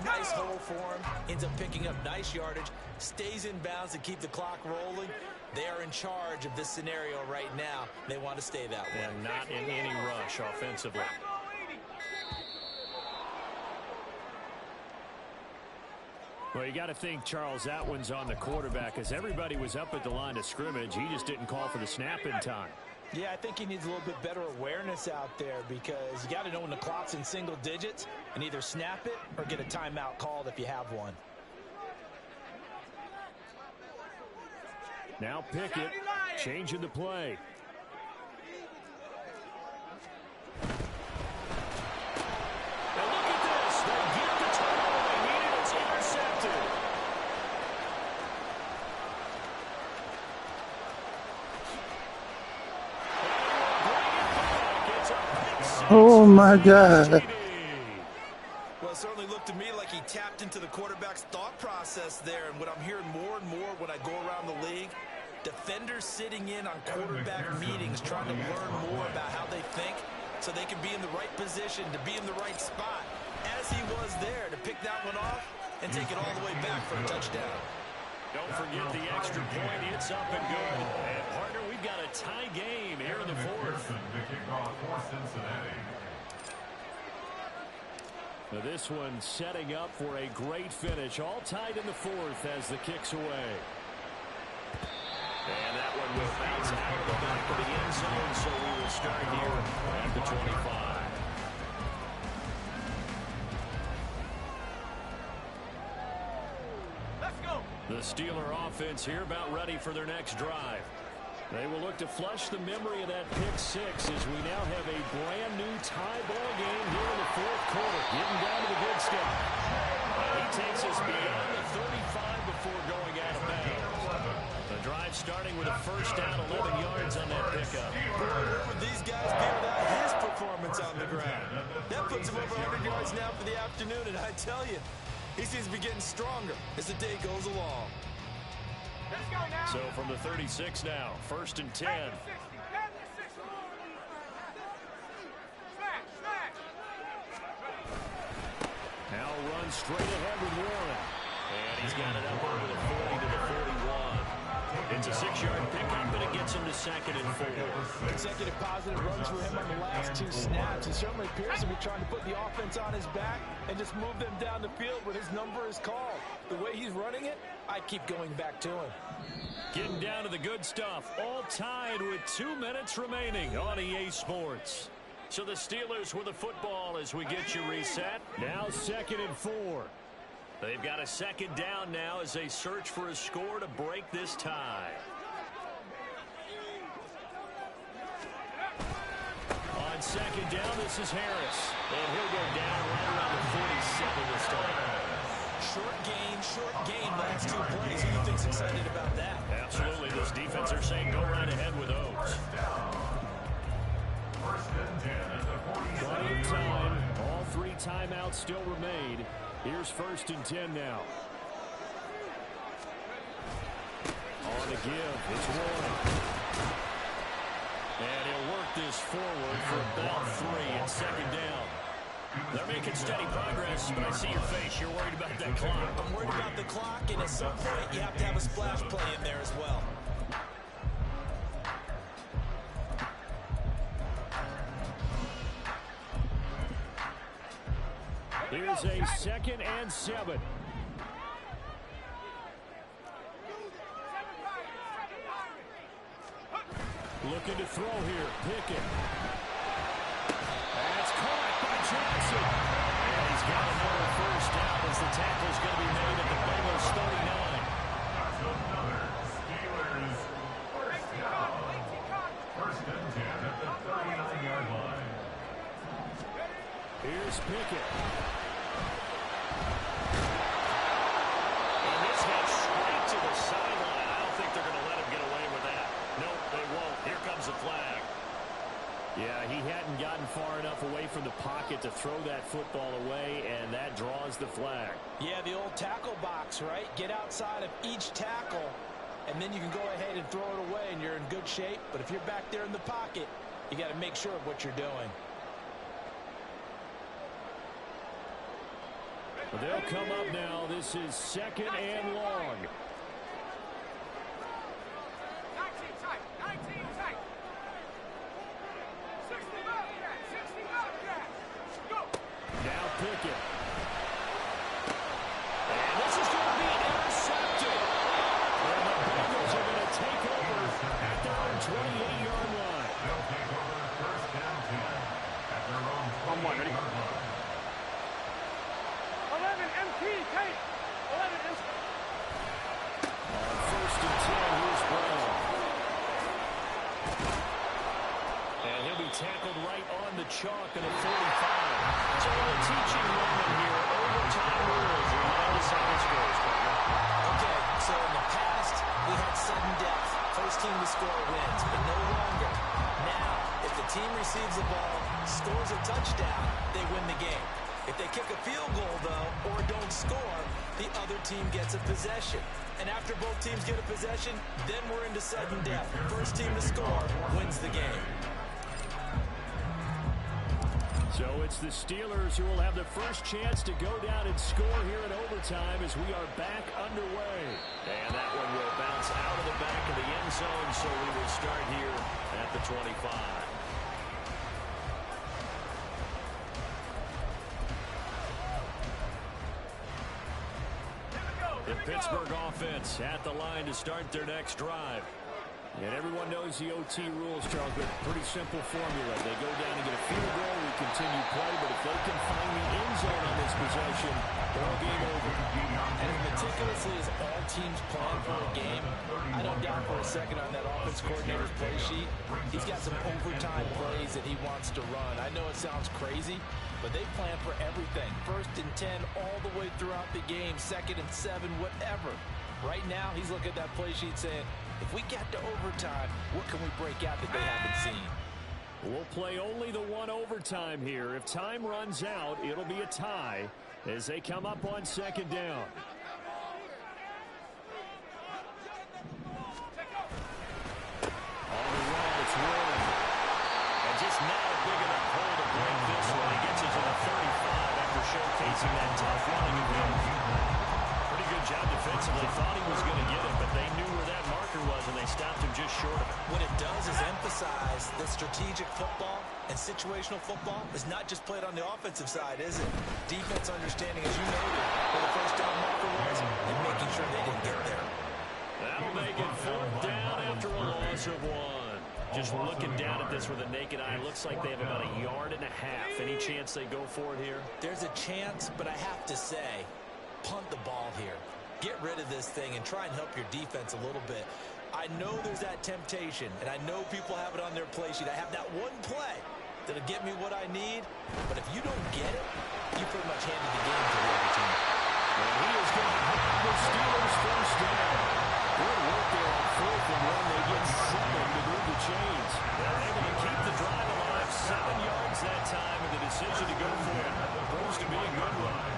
nice hole for him, ends up picking up nice yardage, stays in bounds to keep the clock rolling. They are in charge of this scenario right now. They want to stay that way. And not in any rush offensively. Well, you got to think, Charles, that one's on the quarterback, as everybody was up at the line of scrimmage. He just didn't call for the snap in time. Yeah, I think he needs a little bit better awareness out there, because you got to know when the clock's in single digits and either snap it or get a timeout called if you have one. Now Pickett changing the play. Now look at this. They get the turnover they needed. It's intercepted. Oh, my God. Well, it certainly looked to me like he tapped into the quarterback's thought process there. And what I'm hearing more and more when I go around the league, defenders sitting in on quarterback meetings trying to learn more about how they think so they can be in the right position, to be in the right spot, as he was there, to pick that one off and take it all the way back for a touchdown. Don't forget the extra point. It's up and good. And, partner, we've got a tie game here in the fourth. Now this one setting up for a great finish. All tied in the fourth as the kick's away. And that one will bounce out of the back of the end zone, so we will start here at the 25. Let's go. The Steeler offense here about ready for their next drive. They will look to flush the memory of that pick six as we now have a brand new tie ball game here in the fourth quarter. Getting down to the good stuff. He takes us beyond the 35 before going out of bounds. The drive starting with a first down, 11 yards on that pickup. Where would these guys be without his performance on the ground? That puts him over 100 yards now for the afternoon, and I tell you, he seems to be getting stronger as the day goes along. Let's go now. So from the 36 now, first and 10. Now run straight ahead with Warren. And he's got it up over the 40 to the 41. It's a 6-yard pickup, but it gets him to second and 4. Consecutive positive runs for him on the last two snaps. He certainly appears to be trying to put the offense on his back and just move them down the field when his number is called. The way he's running it, I keep going back to him. Getting down to the good stuff. All tied with 2 minutes remaining on EA Sports. So the Steelers with the football as we get you reset. Now second and 4. They've got a second down now as they search for a score to break this tie. On second down, this is Harris. And he'll go down right around the 47 this time. Short gain last 2 plays. Who do you think's excited about that? Absolutely. This defense are saying go right ahead with those. Plenty of time. All 3 timeouts still remain. Here's first and 10 now. On the give, it's Warren. And he'll work this forward for about 3 and second down. They're making steady progress, but I see your face. You're worried about that clock. I'm worried about the clock, and at some point you have to have a splash play in there as well. Here's a second and 7. Looking to throw here. Pickett. That's caught by Johnson. And he's got another first down as the tackle's going to be made at the Bengals 39. Here's Pickett. And this heads straight to the sideline. I don't think they're going to let him get away with that. Nope, they won't. Here comes the flag. Yeah, he hadn't gotten far enough away from the pocket to throw that football away, and that draws the flag. Yeah, the old tackle box, right? Get outside of each tackle, and then you can go ahead and throw it away, and you're in good shape. But if you're back there in the pocket, you got to make sure of what you're doing. Well, they'll come up now. This is 2nd and long. 19 tight. 19 tight. 60 up, Jack. Go. Now Pickett. And this is going to be intercepted. And the Bengals are going to take over at their own 28-yard line. They'll take over first and 10 at their own 28-yard line. 11 MT tight. 11 MT. On 1st and 10, here's Brown. And he'll be tackled right on the chalk at a 45. So a teaching moment here. Overtime rules. Remind us how this goes, partner. Okay, so in the past, we had sudden death. First team to score wins, but no longer. Now, if the team receives the ball, scores a touchdown, they win the game. If they kick a field goal, though, or don't score, the other team gets a possession. And after both teams get a possession, then we're into sudden death. First team to score wins the game. So it's the Steelers who will have the first chance to go down and score here in overtime as we are back underway. And that one will bounce out of the back of the end zone, so we will start here at the 25. The Pittsburgh offense at the line to start their next drive. And everyone knows the OT rules, Charles, but pretty simple formula. They go down and get a field goal, we continue play, but if they can find the end zone on this possession, they're all game over. And as meticulously as all teams plan for a game, I don't doubt for a second on that offense coordinator's play sheet, he's got some overtime plays that he wants to run. I know it sounds crazy, but they plan for everything. 1st and 10 all the way throughout the game, 2nd and 7, whatever. Right now, he's looking at that play sheet saying, if we get to overtime, what can we break out that they haven't seen? We'll play only the one overtime here. If time runs out, it'll be a tie as they come up on 2nd down. On the run, it's Warren. And just not a big enough hole to break this one. He gets it to the 35 after showcasing that tough running ability. Pretty good job defensively. Thought he was going to get it, but they knew where that marker was, and they stopped him just short of it. What it does is emphasize that strategic football and situational football is not just played on the offensive side, is it? Defense understanding, as you noted, where the first down marker was and making sure they didn't get there. That'll make it 4th down after a loss of 1. Just looking down at this with a naked eye, looks like they have about a yard and a half. Any chance they go for it here? There's a chance, but I have to say, punt the ball here. Get rid of this thing and try and help your defense a little bit. I know there's that temptation, and I know people have it on their play sheet. I have that one play that'll get me what I need, but if you don't get it, you pretty much handed the game to the other team. And he is going to have the Steelers first down. Good work there on 4th and 1. They get 7 to move the chains. They're able to keep the drive alive. 7 yards that time, and the decision to go for it proves to be a good one.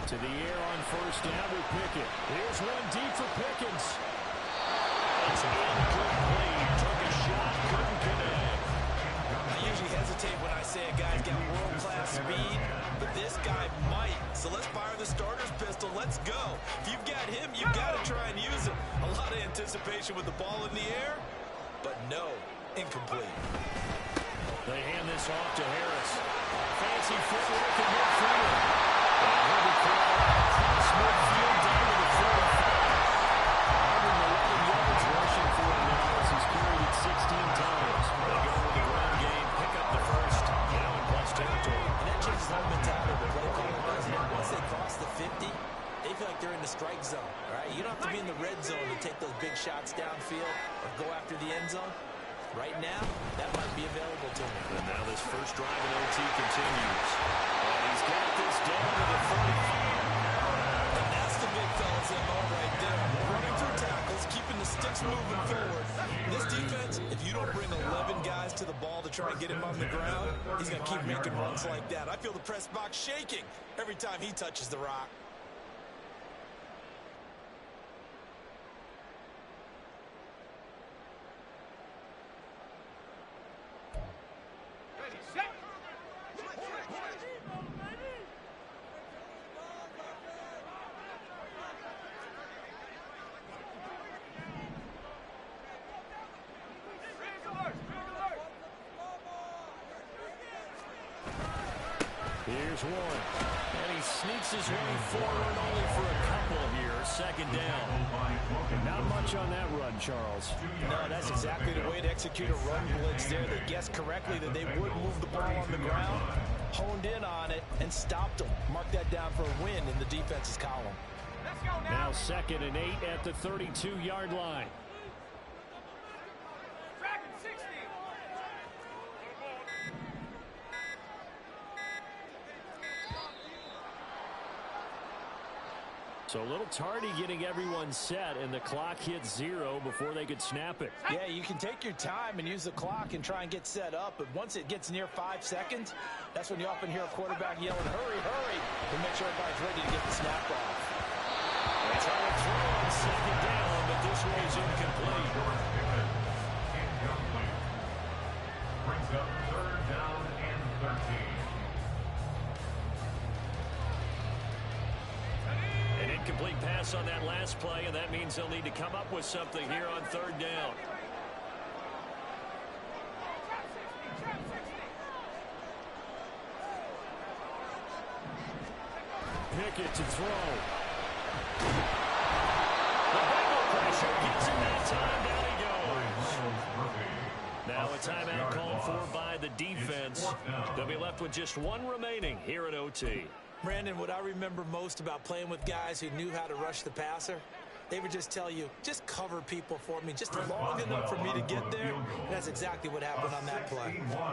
To the air on 1st down with Pickett. Here's one deep for Pickens. It's incomplete. Took a shot, couldn't connect. I usually hesitate when I say a guy's got world-class speed, but this guy might. So let's fire the starter's pistol. Let's go. If you've got him, you've got to try and use him. A lot of anticipation with the ball in the air, but no, incomplete. They hand this off to Harris. Fancy footwork in midfield. And he'll be caught across midfield down to the 45. 111 yards rushing for him now as he's carried it 16 times. They go with the ground game, pick up the first, now in plus territory. And that changes the whole mentality of the play caller, doesn't it? Once they cross the 50, they feel like they're in the strike shots downfield or go after the end zone, right now, that might be available to him. And now this first drive in OT continues. And he's got this down to the 45. And that's the big fellas in mode right there. Running through tackles, keeping the sticks moving forward. This defense, if you don't bring 11 guys to the ball to try and get him on the ground, he's going to keep making runs like that. I feel the press box shaking every time he touches the rock. Here's one. And he sneaks his way forward only for a couple here. Second down. Not much on that run, Charles. No, that's exactly the way to execute a run blitz there. They guessed correctly that they would move the ball on the ground, honed in on it, and stopped them. Mark that down for a win in the defense's column. Now 2nd and 8 at the 32-yard line. So a little tardy getting everyone set, and the clock hits 0 before they could snap it. Yeah, you can take your time and use the clock and try and get set up, but once it gets near 5 seconds, that's when you often hear a quarterback yelling, hurry, hurry, to make sure everybody's ready to get the snap off. They try to throw on 2nd down, but this one's incomplete. Brings up 3rd down and 13. An incomplete pass on that last play, and that means they'll need to come up with something here on 3rd down. Pickett to throw. The Bengal pressure gets him that time. Down he goes. Now a timeout called for by the defense. They'll be left with just one remaining here at OT. Brandon, what I remember most about playing with guys who knew how to rush the passer, they would just tell you, just cover people for me, just long enough for me to get there. And that's exactly what happened on that play. And that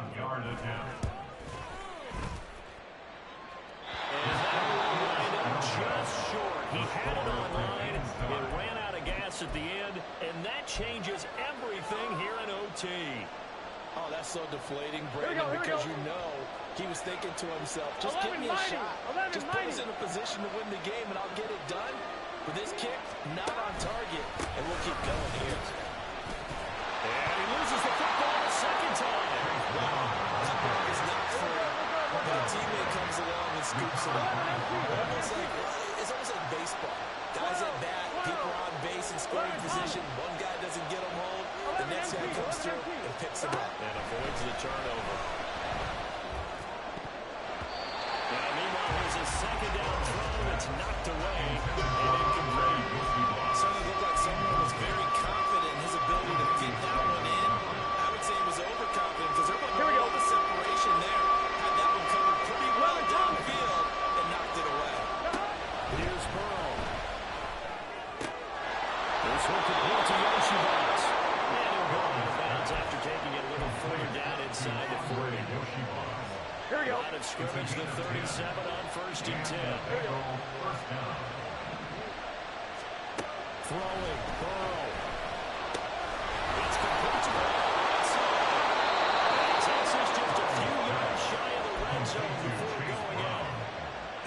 will wind up just short. He had it on line. It ran out of gas at the end, and that changes everything here in OT. Oh, that's so deflating, Brandon, because you know he was thinking to himself, just give me a shot. Just put us in a position to win the game, and I'll get it done. With this kick, not on target, and we'll keep going here. And he loses the football a second time. That ball is not free, but a teammate comes along and scoops it up. It's almost like baseball. Guys at bat, people on base in scoring position. One guy doesn't get them home. The next guy comes through and picks him up. And avoids the turnover. Now, meanwhile, here's a 2nd down throw that's knocked away and incomplete. Certainly looked like someone was very confident in his ability to get that one in. I would say he was overconfident because there wasn't all the separation there. Had that one covered pretty well downfield and knocked it away. Here's Burrow. This one complete to Yoshibas. And he'll go out of bounds after taking it a little further down inside the 40. Here we go. Line of scrimmage, the 37 on 1st and 10. Throwing, Burrow. It's complete to the right side. And Texas just a few yards shy of the red zone before going out.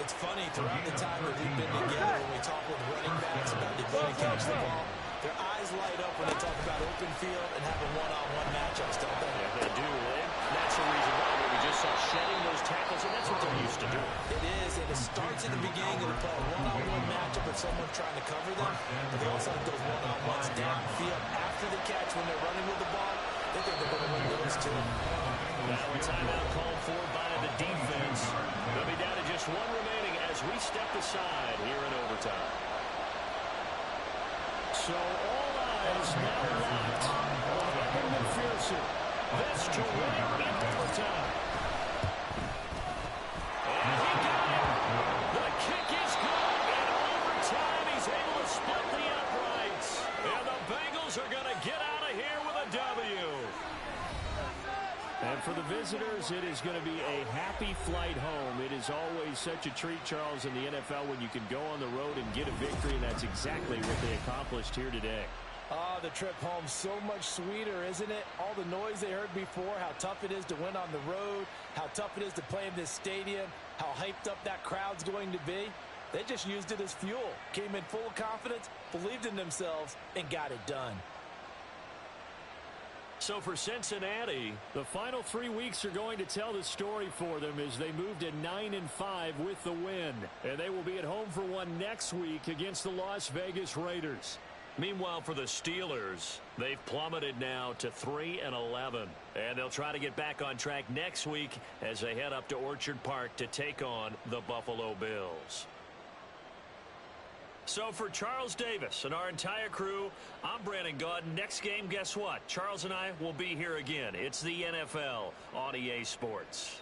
It's funny, throughout the time that we've been together, when we talk with running backs about the ability to catch the ball, their eyes light up when they talk about open field and having one-on-one matchups, don't they? Yeah, they do. And that's the reason why we just saw shedding those tackles, and that's what they're used to doing. It is, and it starts at the beginning of the play. One-on-one matchup with someone trying to cover them, but they also have those one-on-ones downfield after the catch when they're running with the ball. They think they're going to win those too. Now a timeout called for by the defense. They'll be down to just one remaining as we step aside here in overtime. So all eyes now locked on Evan McPherson. This to win it in overtime. And he got it. The kick is good. In overtime, he's able to split the uprights. And the Bengals And for the visitors, it is going to be a happy flight home. It is always such a treat, Charles, in the NFL when you can go on the road and get a victory, and that's exactly what they accomplished here today. The trip home so much sweeter, isn't it? All the noise they heard before, how tough it is to win on the road, how tough it is to play in this stadium, how hyped up that crowd's going to be. They just used it as fuel, came in full of confidence, believed in themselves, and got it done. So for Cincinnati, the final 3 weeks are going to tell the story for them as they move to 9-5 with the win. And they will be at home for one next week against the Las Vegas Raiders. Meanwhile, for the Steelers, they've plummeted now to 3-11. And they'll try to get back on track next week as they head up to Orchard Park to take on the Buffalo Bills. So for Charles Davis and our entire crew, I'm Brandon Gaudin. Next game, guess what? Charles and I will be here again. It's the NFL on EA Sports.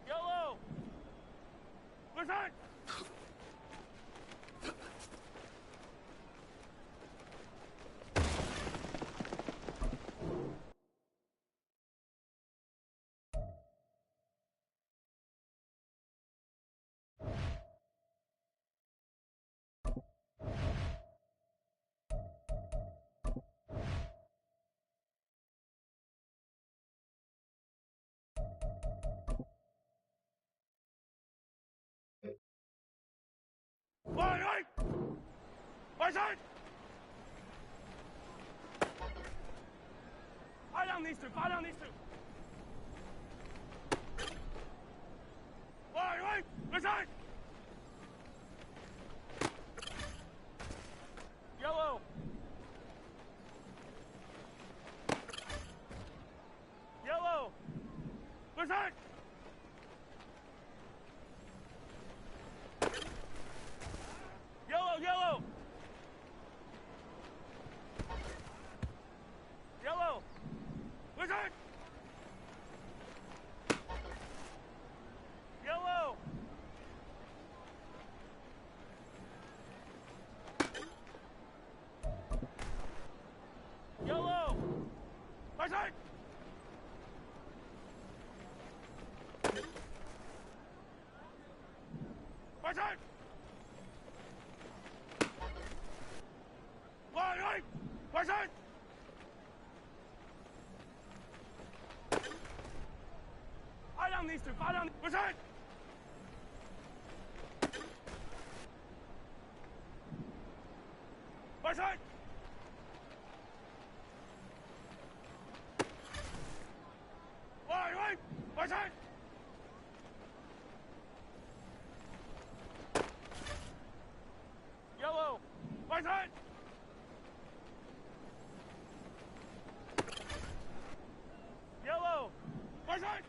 Yellow! Listen! Right! Right side! Fire down these two! Fire down these two! Right! Right side! Yellow! Yellow! Right side! Yellow! Yellow! Yellow! Right side! Yellow! Yellow! Right side! Right side! Right! Right side! Fire down these two! Fire down! Right side! Right side! Right! Right side! Yellow! Right side! Yellow! Right side!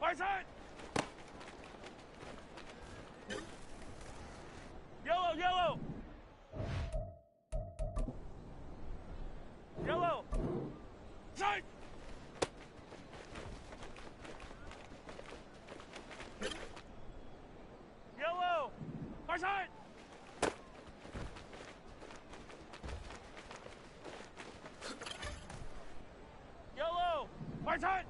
Right side! Yellow! Yellow! Yellow! Side! Yellow! Right side! Yellow! Right side!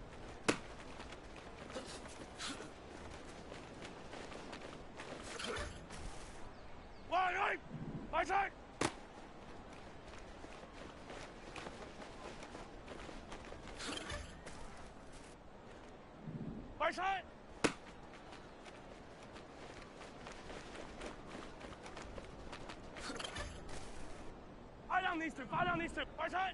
Right! Right side! Right side! Fire down these two! Fire down these two! Right side!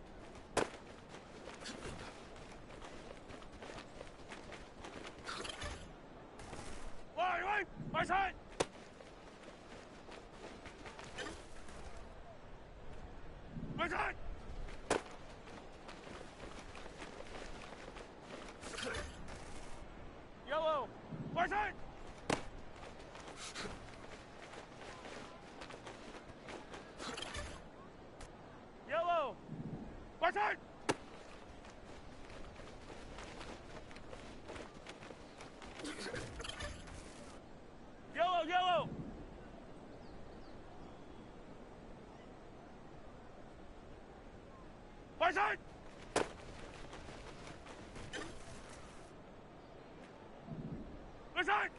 Right side! Yellow. My turn. Yellow, yellow. My turn. My turn.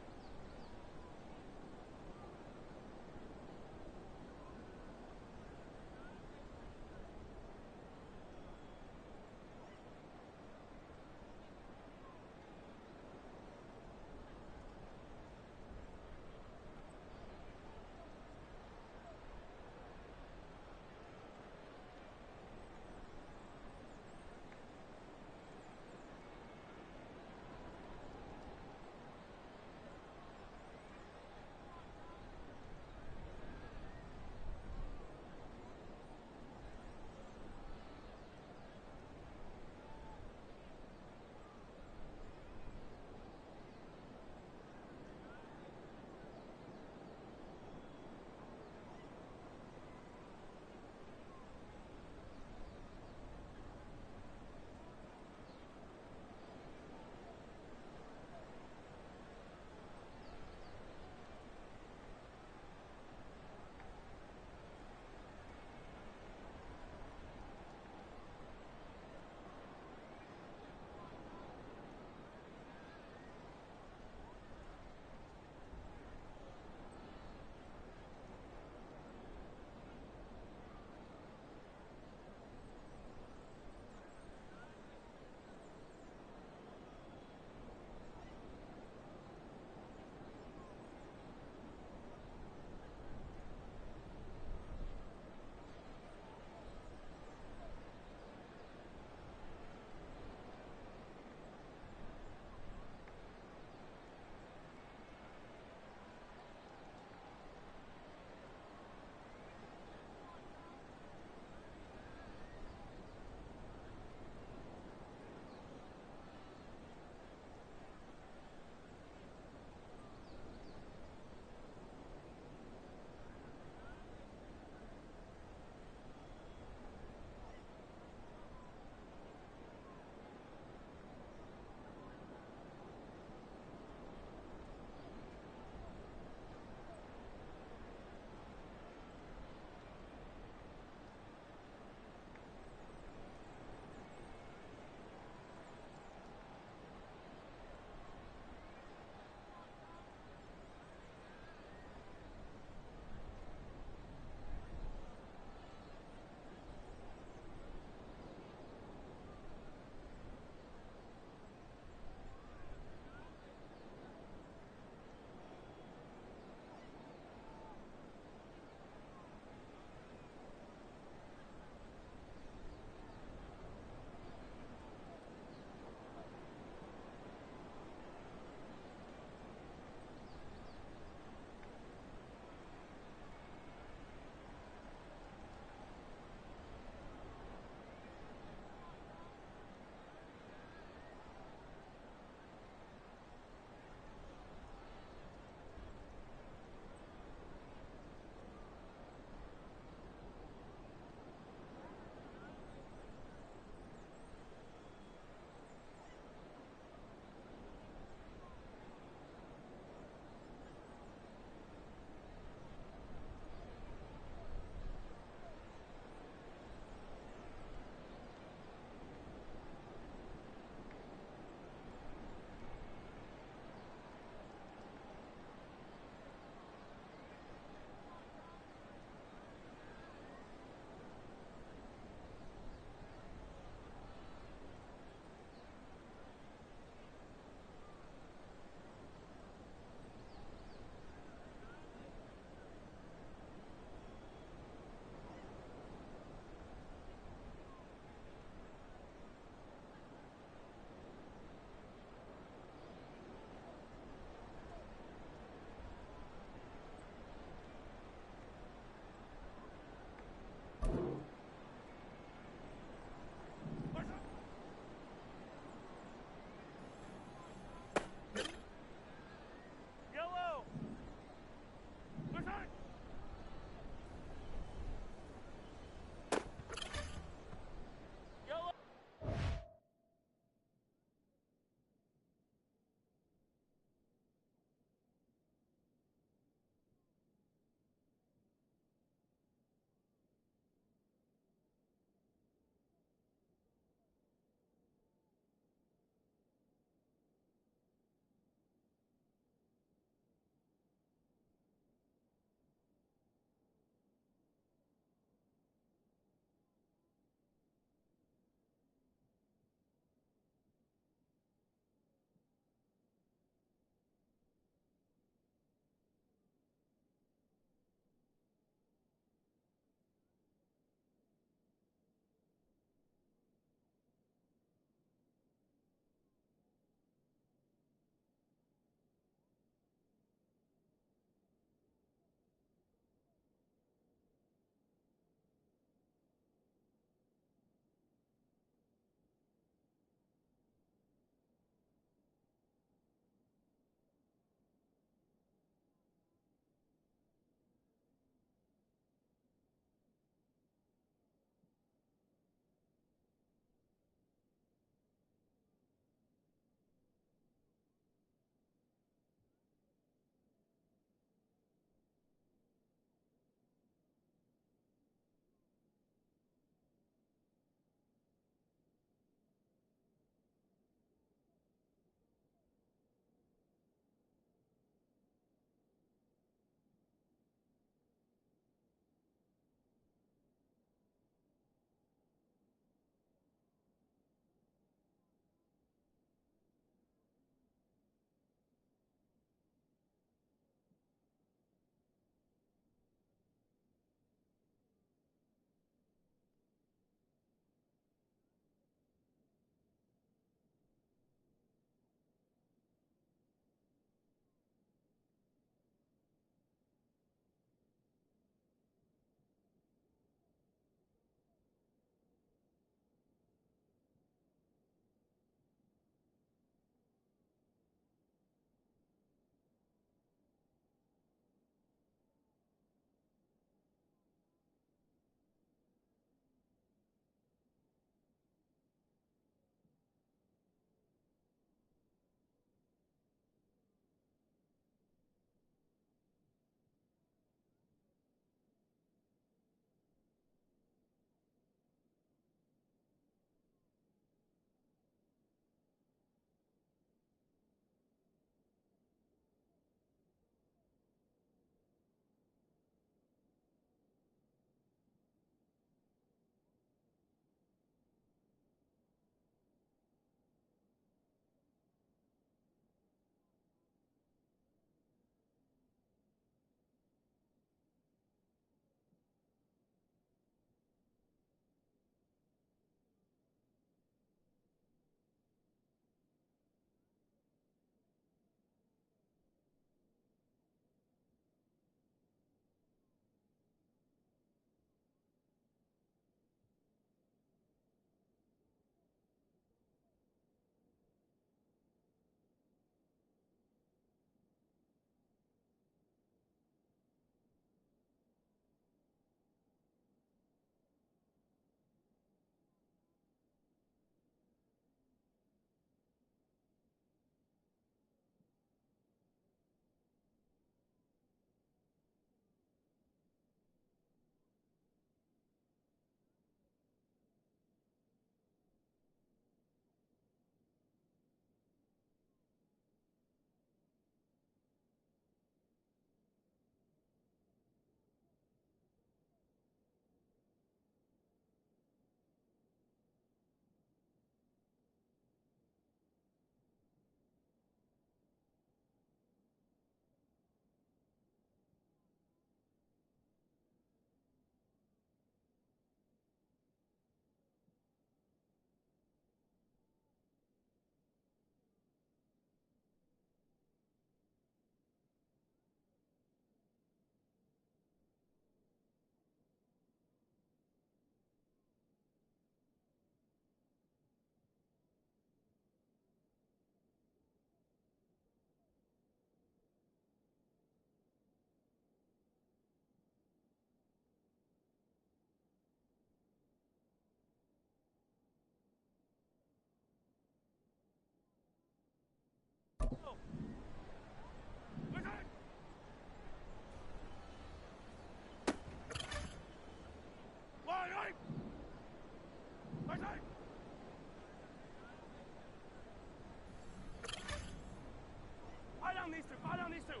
these two. Fire down these two.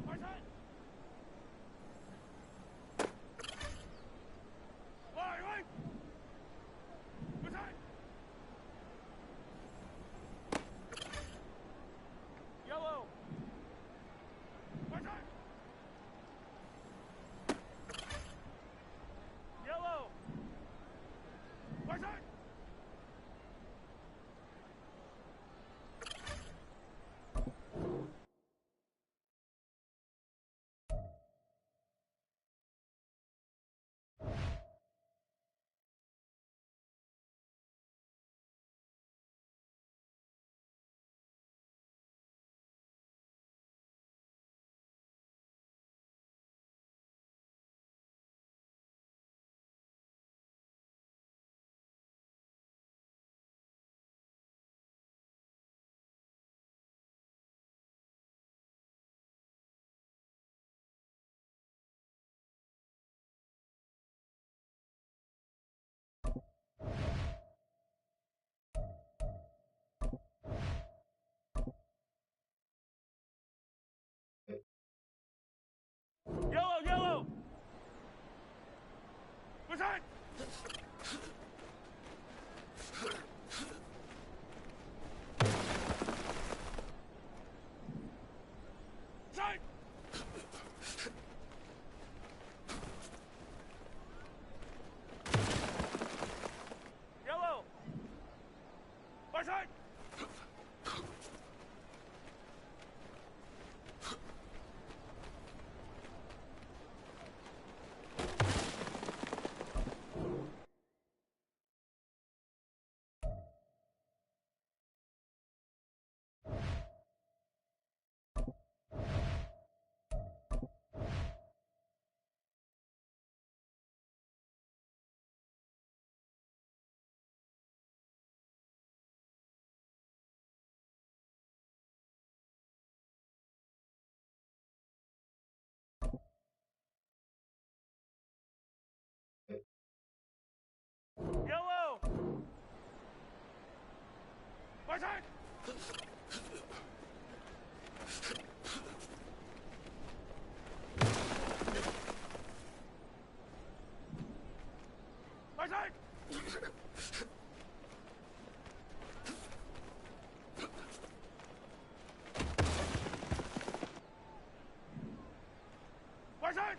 Right side. Right. Right side. Yellow. Right side. Yellow. Right side. Yellow. Right side. Side. Yellow. Right side. Yellow. Right side. Right side. Right side.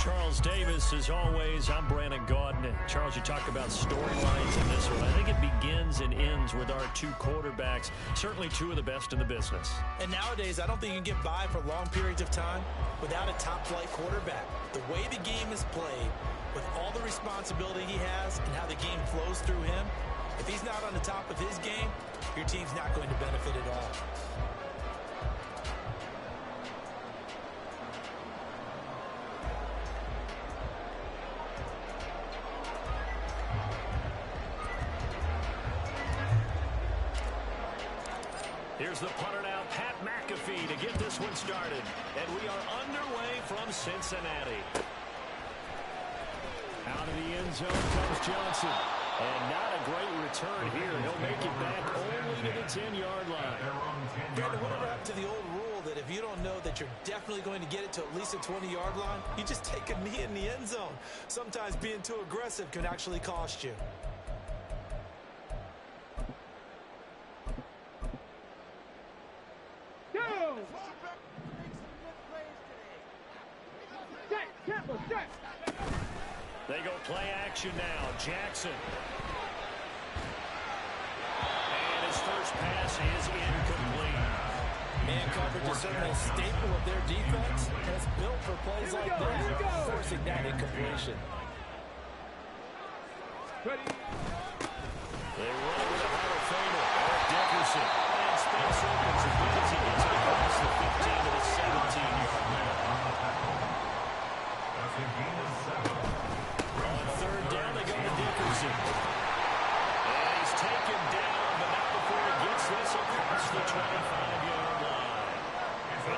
Charles Davis, as always, I'm Brandon Gaudin. Charles, you talk about storylines in this one. I think it begins and ends with our two quarterbacks, certainly two of the best in the business. And nowadays, I don't think you can get by for long periods of time without a top-flight quarterback. The way the game is played, with all the responsibility he has and how the game flows through him, if he's not on the top of his game, your team's not going to benefit at all. Here's the punter now, Pat McAfee, to get this one started. And we are underway from Cincinnati. Out of the end zone comes Johnson. And not a great return here. He'll make it back only to the 10-yard line. Brandon, whatever happened to the old rule that if you don't know that you're definitely going to get it to at least a 20-yard line, you just take a knee in the end zone. Sometimes being too aggressive can actually cost you. They go play action now. Jackson. And his first pass is incomplete. Man coverage is certainly a staple of their defense, and it's built for plays like that, forcing that incompletion. They run with a Hall of Famer, Eric Dickerson. And space opens as good as he gets it across the 15 to the 17-yard line. On third down, they go to Dickerson. And he's taken down, but not before he gets this across the 25-yard line.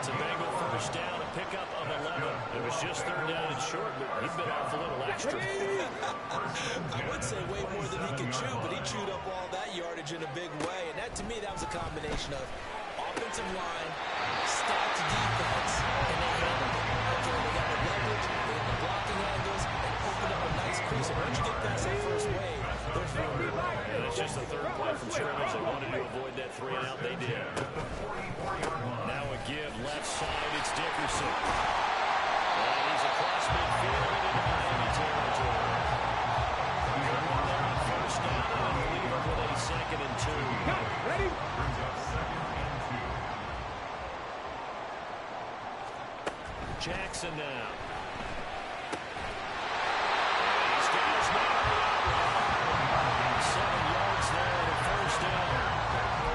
It's a Bengal first down, a pickup of 11. It was just third down and short, but he'd been off a little extra. I would say way more than he could chew, but he chewed up all that yardage in a big way. And that, to me, that was a combination of offensive line, stacked defense, and they handled it. Okay, they got the leverage, they got the blocking angles, and opened up a nice crease. And once you get past that first wave, there's no rebound. And it's just the third play from scrimmage. They wanted to avoid that 3-and-out. They did. Now a give left side. It's Dickerson. And he's across midfield and into Miami territory. First down, and we leave it with a 2nd and 2. Ready? Jackson now. And he's got his man on the outright. 7 yards there and a first down.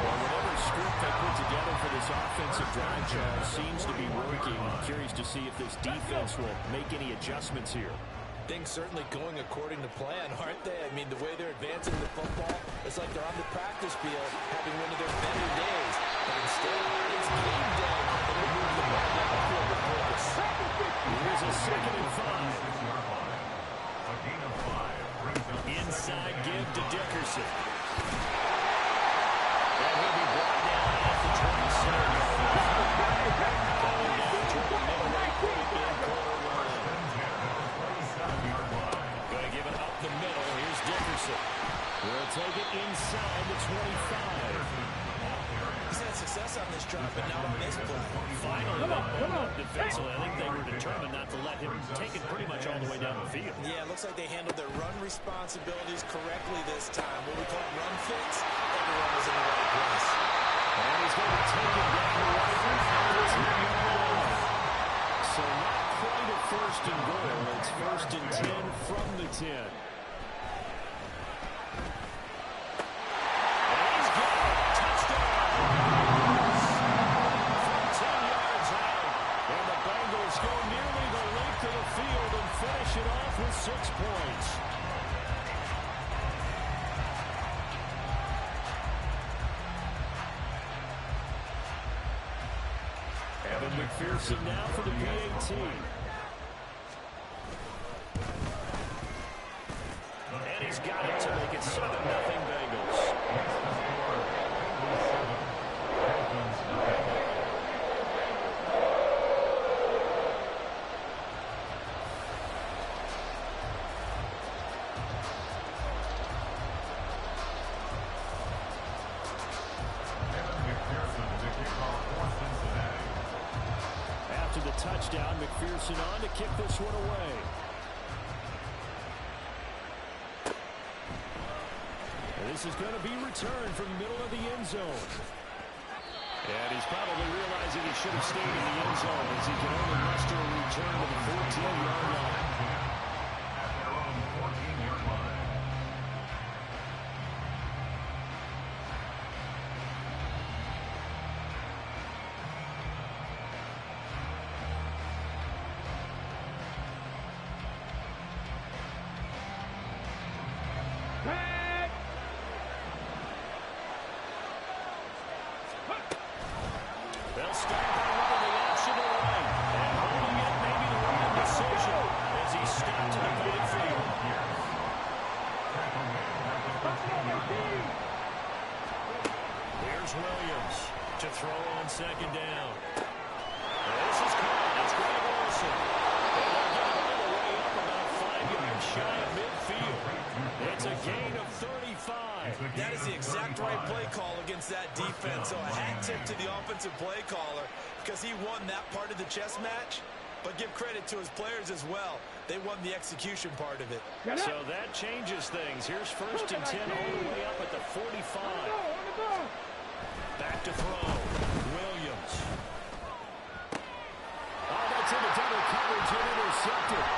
Well, whatever script they put together for this offensive drive, Charles, seems to be working. I'm curious to see if this defense will make any adjustments here. Things certainly going according to plan, aren't they? I mean, the way they're advancing the football, it's like they're on the practice field having one of their better days. But instead, it's game day, and they're moving the ball down the field with purpose. Here's a 2nd and 5. Inside give to Dickerson. And he'll be brought down at the 27. Coming down toward the middle right corner line. Going to give it up the middle. Here's Dickerson. We'll take it inside the 25. He's had success on this drive, but not on this play. Finally, defensively, I think they were determined not to let him take it pretty much all the way down the field. Yeah, it looks like they handled their run responsibilities correctly this time. What we call run fits, everyone was in the right place. And he's going to take it down the right from the 10-yard line. So not quite a 1st and goal. It's 1st and 10 from the 10. Finish it off with 6 points. Evan McPherson now for the PAT. And he's got it to make it 7-0 Bengals. Touchdown, McPherson on to kick this one away. This is going to be returned from the middle of the end zone. And he's probably realizing he should have stayed in the end zone as he can only muster a return to the 14-yard line. At their own 14-yard line. They'll start by running the option to the right. And holding it may be the right decision as he's stopped to the backfield. Here's Williams to throw on second down. This is caught. It's Greg Olsen. And they'll get it all the way up about 5 yards shy of midfield. It's a gain of 35. That is the exact right play call against that defense. So a hat tip to the offensive play caller because he won that part of the chess match. But give credit to his players as well. They won the execution part of it. So that changes things. Here's 1st and 10 all the way up at the 45. Back to throw. Williams. Oh, that's into double coverage and intercepted.